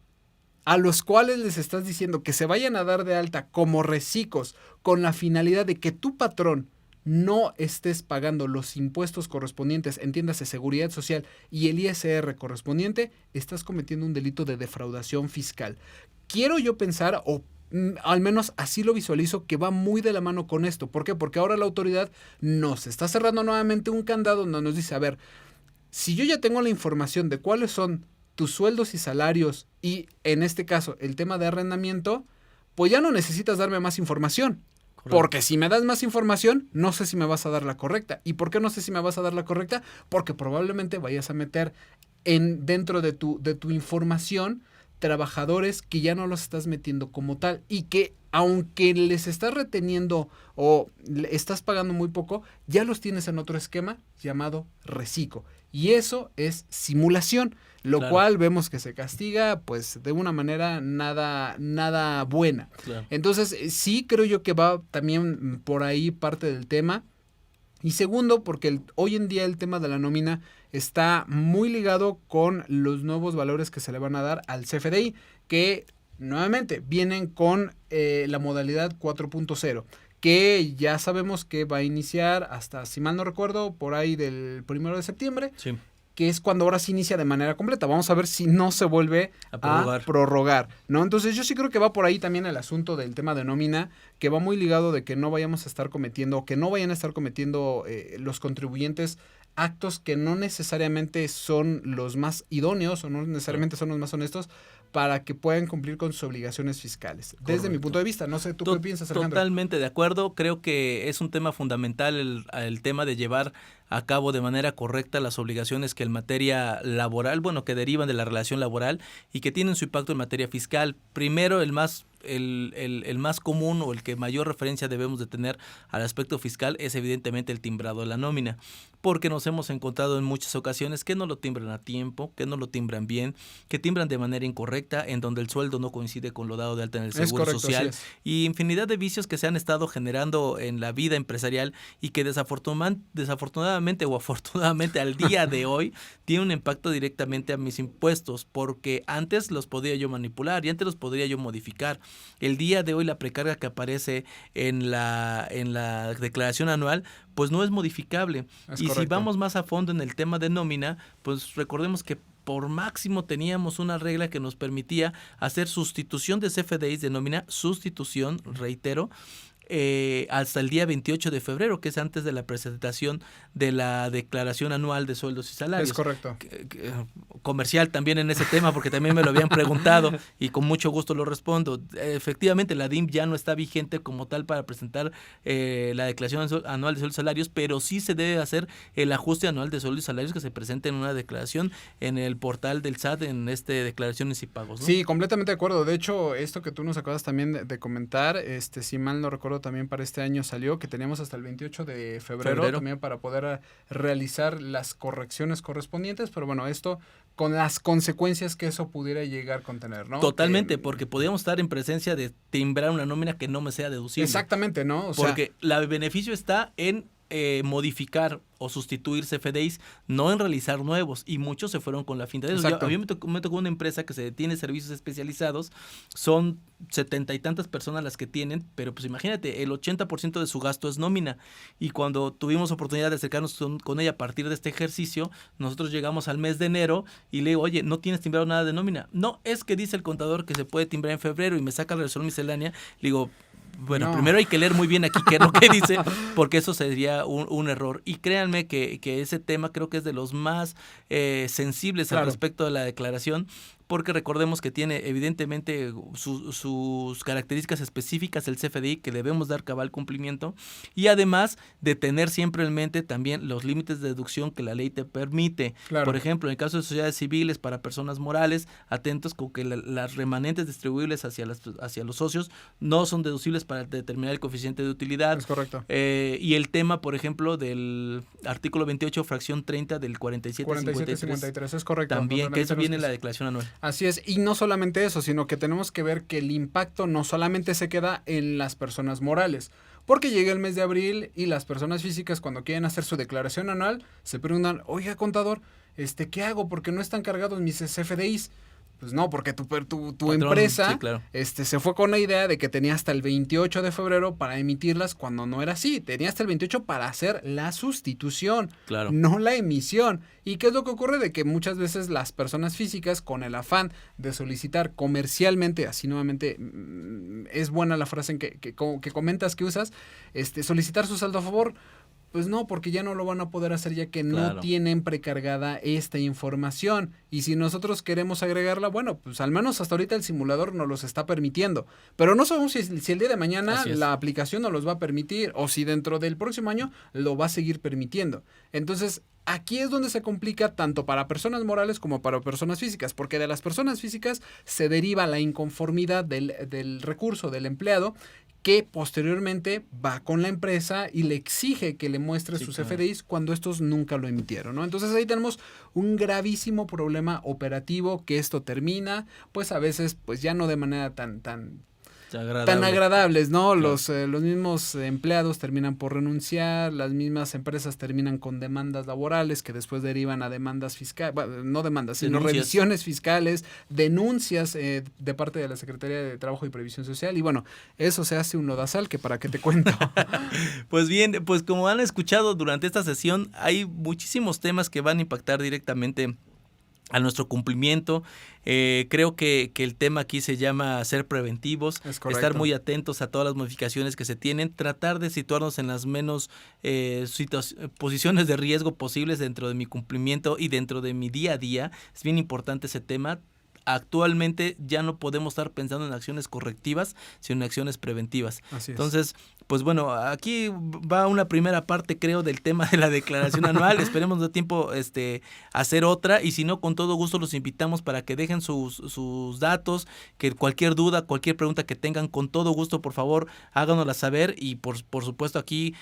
a los cuales les estás diciendo que se vayan a dar de alta como recicos con la finalidad de que tu patrón no estés pagando los impuestos correspondientes, entiéndase seguridad social y el ISR correspondiente, estás cometiendo un delito de defraudación fiscal. Quiero yo pensar, o al menos así lo visualizo, que va muy de la mano con esto. ¿Por qué? Porque ahora la autoridad nos está cerrando nuevamente un candado donde nos dice, a ver, si yo ya tengo la información de cuáles son tus sueldos y salarios y en este caso el tema de arrendamiento, pues ya no necesitas darme más información. Correcto. Porque si me das más información, no sé si me vas a dar la correcta. ¿Y por qué no sé si me vas a dar la correcta? Porque probablemente vayas a meter dentro de tu información trabajadores que ya no los estás metiendo como tal y que aunque les estás reteniendo o estás pagando muy poco, ya los tienes en otro esquema llamado reciclo. Y eso es simulación, lo cual vemos que se castiga pues de una manera nada buena. Claro. Entonces sí creo yo que va también por ahí parte del tema. Y segundo, porque hoy en día el tema de la nómina está muy ligado con los nuevos valores que se le van a dar al CFDI, que nuevamente vienen con la modalidad 4.0, que ya sabemos que va a iniciar hasta, si mal no recuerdo, por ahí del 1 de septiembre. Sí. Que es cuando ahora se inicia de manera completa. Vamos a ver si no se vuelve a prorrogar, ¿no? Entonces yo sí creo que va por ahí también el asunto del tema de nómina, que va muy ligado de que no vayamos a estar cometiendo, que no vayan a estar cometiendo los contribuyentes actos que no necesariamente son los más idóneos o no necesariamente son los más honestos para que puedan cumplir con sus obligaciones fiscales. Correcto. Desde mi punto de vista, no sé, ¿tú qué piensas, Alejandro? Totalmente de acuerdo, creo que es un tema fundamental el tema de llevar a cabo de manera correcta las obligaciones que en materia laboral, bueno, que derivan de la relación laboral y que tienen su impacto en materia fiscal. Primero, el más común o el que mayor referencia debemos de tener al aspecto fiscal es evidentemente el timbrado de la nómina, porque nos hemos encontrado en muchas ocasiones que no lo timbran a tiempo, que no lo timbran bien, que timbran de manera incorrecta, en donde el sueldo no coincide con lo dado de alta en el Seguro Social y infinidad de vicios que se han estado generando en la vida empresarial y que desafortunadamente o afortunadamente al día de hoy tiene un impacto directamente a mis impuestos, porque antes los podía yo manipular y antes los podría yo modificar. El día de hoy la precarga que aparece en la declaración anual pues no es modificable. Es correcto. Si vamos más a fondo en el tema de nómina, pues recordemos que por máximo teníamos una regla que nos permitía hacer sustitución de CFDIs de nómina, sustitución, reitero, hasta el día 28 de febrero, que es antes de la presentación de la declaración anual de sueldos y salarios. Es correcto. Comercial también en ese tema, porque también me lo habían preguntado y con mucho gusto lo respondo. Efectivamente, la DIM ya no está vigente como tal para presentar la declaración anual de sueldos y salarios, pero sí se debe hacer el ajuste anual de sueldos y salarios que se presente en una declaración en el portal del SAT, en declaraciones y pagos, ¿no? Sí, completamente de acuerdo. De hecho, esto que tú nos acabas también de comentar, si mal no recuerdo, también para este año salió que teníamos hasta el 28 de febrero también para poder realizar las correcciones correspondientes, pero bueno, esto con las consecuencias que eso pudiera llegar a contener, ¿no? Totalmente, porque podríamos estar en presencia de timbrar una nómina que no me sea deducible. Exactamente, ¿no? Porque el beneficio está en modificar o sustituir CFDIs, no en realizar nuevos, y muchos se fueron con la finta de eso. A mí me tocó una empresa que tiene servicios especializados, son 70 y tantas personas las que tienen, pero pues imagínate, el 80% de su gasto es nómina, y cuando tuvimos oportunidad de acercarnos con ella a partir de este ejercicio, nosotros llegamos al mes de enero y le digo, oye, ¿no tienes timbrado nada de nómina? No, es que dice el contador que se puede timbrar en febrero y me saca la resolución miscelánea. Le digo, bueno, no. Primero hay que leer muy bien aquí qué es lo que dice, porque eso sería un error. Y créanme que ese tema creo que es de los más sensibles al respecto de la declaración, porque recordemos que tiene evidentemente sus características específicas el CFDI que debemos dar cabal cumplimiento, y además de tener siempre en mente también los límites de deducción que la ley te permite. Claro. Por ejemplo, en el caso de sociedades civiles para personas morales, atentos con que las remanentes distribuibles hacia los socios no son deducibles para determinar el coeficiente de utilidad. Es correcto. Y el tema, por ejemplo, del artículo 28, fracción 30 del 4753, es correcto. También, que eso viene en la declaración anual. Así es, y no solamente eso, sino que tenemos que ver que el impacto no solamente se queda en las personas morales, porque llega el mes de abril y las personas físicas cuando quieren hacer su declaración anual se preguntan, oiga contador, ¿qué hago? Porque no están cargados mis CFDIs. Pues no, porque tu Patrón, empresa sí, claro. se fue con la idea de que tenía hasta el 28 de febrero para emitirlas cuando no era así. Tenía hasta el 28 para hacer la sustitución, Claro. no la emisión. ¿Y qué es lo que ocurre? De que muchas veces las personas físicas, con el afán de solicitar comercialmente, así nuevamente es buena la frase que comentas que usas, solicitar su saldo a favor. Pues no, porque ya no lo van a poder hacer ya que Claro. no tienen precargada esta información. Y si nosotros queremos agregarla, bueno, pues al menos hasta ahorita el simulador nos los está permitiendo. Pero no sabemos si el día de mañana Así es. la aplicación nos los va a permitir o si dentro del próximo año lo va a seguir permitiendo. Entonces, aquí es donde se complica tanto para personas morales como para personas físicas, porque de las personas físicas se deriva la inconformidad del recurso, del empleado, que posteriormente va con la empresa y le exige que le muestre Sí, sus claro. FDIs cuando estos nunca lo emitieron, ¿no? Entonces ahí tenemos un gravísimo problema operativo que esto termina, pues a veces, pues ya no de manera tan agradables, ¿no? Claro. Los mismos empleados terminan por renunciar, las mismas empresas terminan con demandas laborales que después derivan a demandas fiscales, bueno, no demandas, sino Denuncias. revisiones fiscales, denuncias de parte de la Secretaría de Trabajo y Previsión Social y bueno, eso se hace un lodazal que para qué te cuento. Pues bien, pues como han escuchado durante esta sesión, hay muchísimos temas que van a impactar directamente a nuestro cumplimiento. Creo que el tema aquí se llama ser preventivos, Es correcto. estar muy atentos a todas las modificaciones que se tienen, tratar de situarnos en las menos posiciones de riesgo posibles dentro de mi cumplimiento y dentro de mi día a día. Es bien importante ese tema. Actualmente ya no podemos estar pensando en acciones correctivas, sino en acciones preventivas. Así es. Entonces, pues bueno, aquí va una primera parte, creo, del tema de la declaración anual. Esperemos de tiempo hacer otra y si no, con todo gusto los invitamos para que dejen sus datos, que cualquier duda, cualquier pregunta que tengan, con todo gusto, por favor, háganosla saber y por supuesto aquí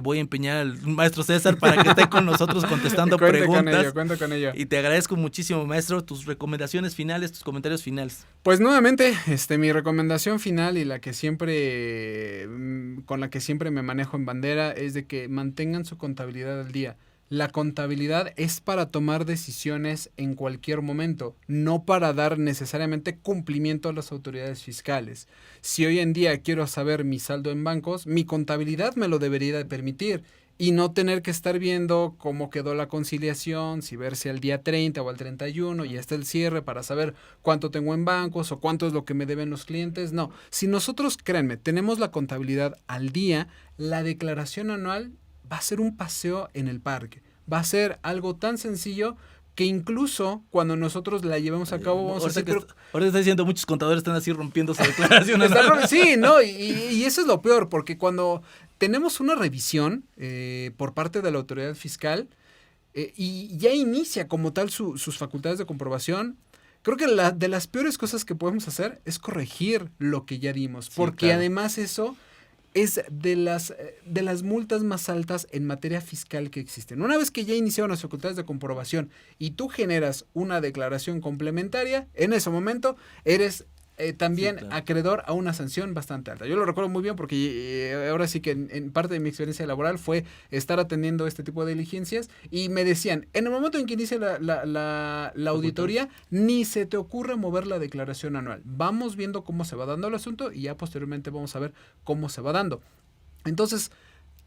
voy a empeñar al maestro César para que esté con nosotros contestando preguntas. Cuenta con ello. Y te agradezco muchísimo, maestro, tus recomendaciones finales, tus comentarios finales. Pues nuevamente, mi recomendación final y la que siempre con la que siempre me manejo en bandera es de que mantengan su contabilidad al día. La contabilidad es para tomar decisiones en cualquier momento, no para dar necesariamente cumplimiento a las autoridades fiscales. Si hoy en día quiero saber mi saldo en bancos, mi contabilidad me lo debería de permitir. Y no tener que estar viendo cómo quedó la conciliación, si verse al día 30 o al 31 y hasta el cierre para saber cuánto tengo en bancos o cuánto es lo que me deben los clientes. No, si nosotros, créanme, tenemos la contabilidad al día, la declaración anual va a ser un paseo en el parque. Va a ser algo tan sencillo que incluso cuando nosotros la llevemos a cabo vamos a decir... Ahora está diciendo muchos contadores están así rompiendo su declaración anual. Sí, no, y eso es lo peor, porque cuando tenemos una revisión por parte de la autoridad fiscal y ya inicia como tal sus facultades de comprobación, creo que de las peores cosas que podemos hacer es corregir lo que ya dimos, Sí, porque claro. además eso es de las multas más altas en materia fiscal que existen. Una vez que ya iniciaron las facultades de comprobación y tú generas una declaración complementaria, en ese momento eres también Sí, claro. acreedor a una sanción bastante alta. Yo lo recuerdo muy bien porque ahora sí que en parte de mi experiencia laboral fue estar atendiendo este tipo de diligencias y me decían, en el momento en que inicie la auditoría, ni se te ocurre mover la declaración anual. Vamos viendo cómo se va dando el asunto y ya posteriormente vamos a ver cómo se va dando. Entonces,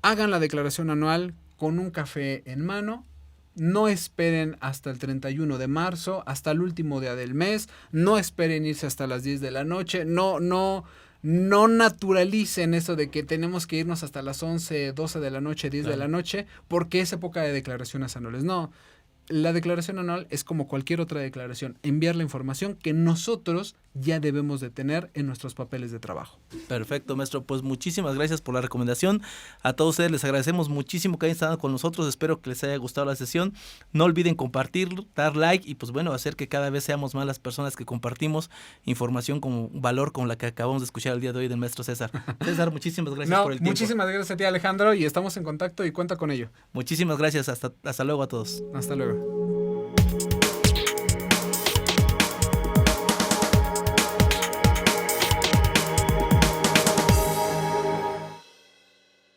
hagan la declaración anual con un café en mano. No esperen hasta el 31 de marzo, hasta el último día del mes. No esperen irse hasta las 10 de la noche. No naturalicen eso de que tenemos que irnos hasta las 11, 12 de la noche, 10 de la noche, porque es época de declaraciones anuales. No. La declaración anual es como cualquier otra declaración, enviar la información que nosotros ya debemos de tener en nuestros papeles de trabajo. Perfecto, maestro. Pues muchísimas gracias por la recomendación. A todos ustedes les agradecemos muchísimo que hayan estado con nosotros. Espero que les haya gustado la sesión. No olviden compartirlo, dar like y pues bueno, hacer que cada vez seamos más las personas que compartimos información con valor como la que acabamos de escuchar el día de hoy del maestro César. César, muchísimas gracias por el tiempo. Muchísimas gracias a ti, Alejandro, y estamos en contacto y cuenta con ello. Muchísimas gracias. Hasta luego a todos. Hasta luego.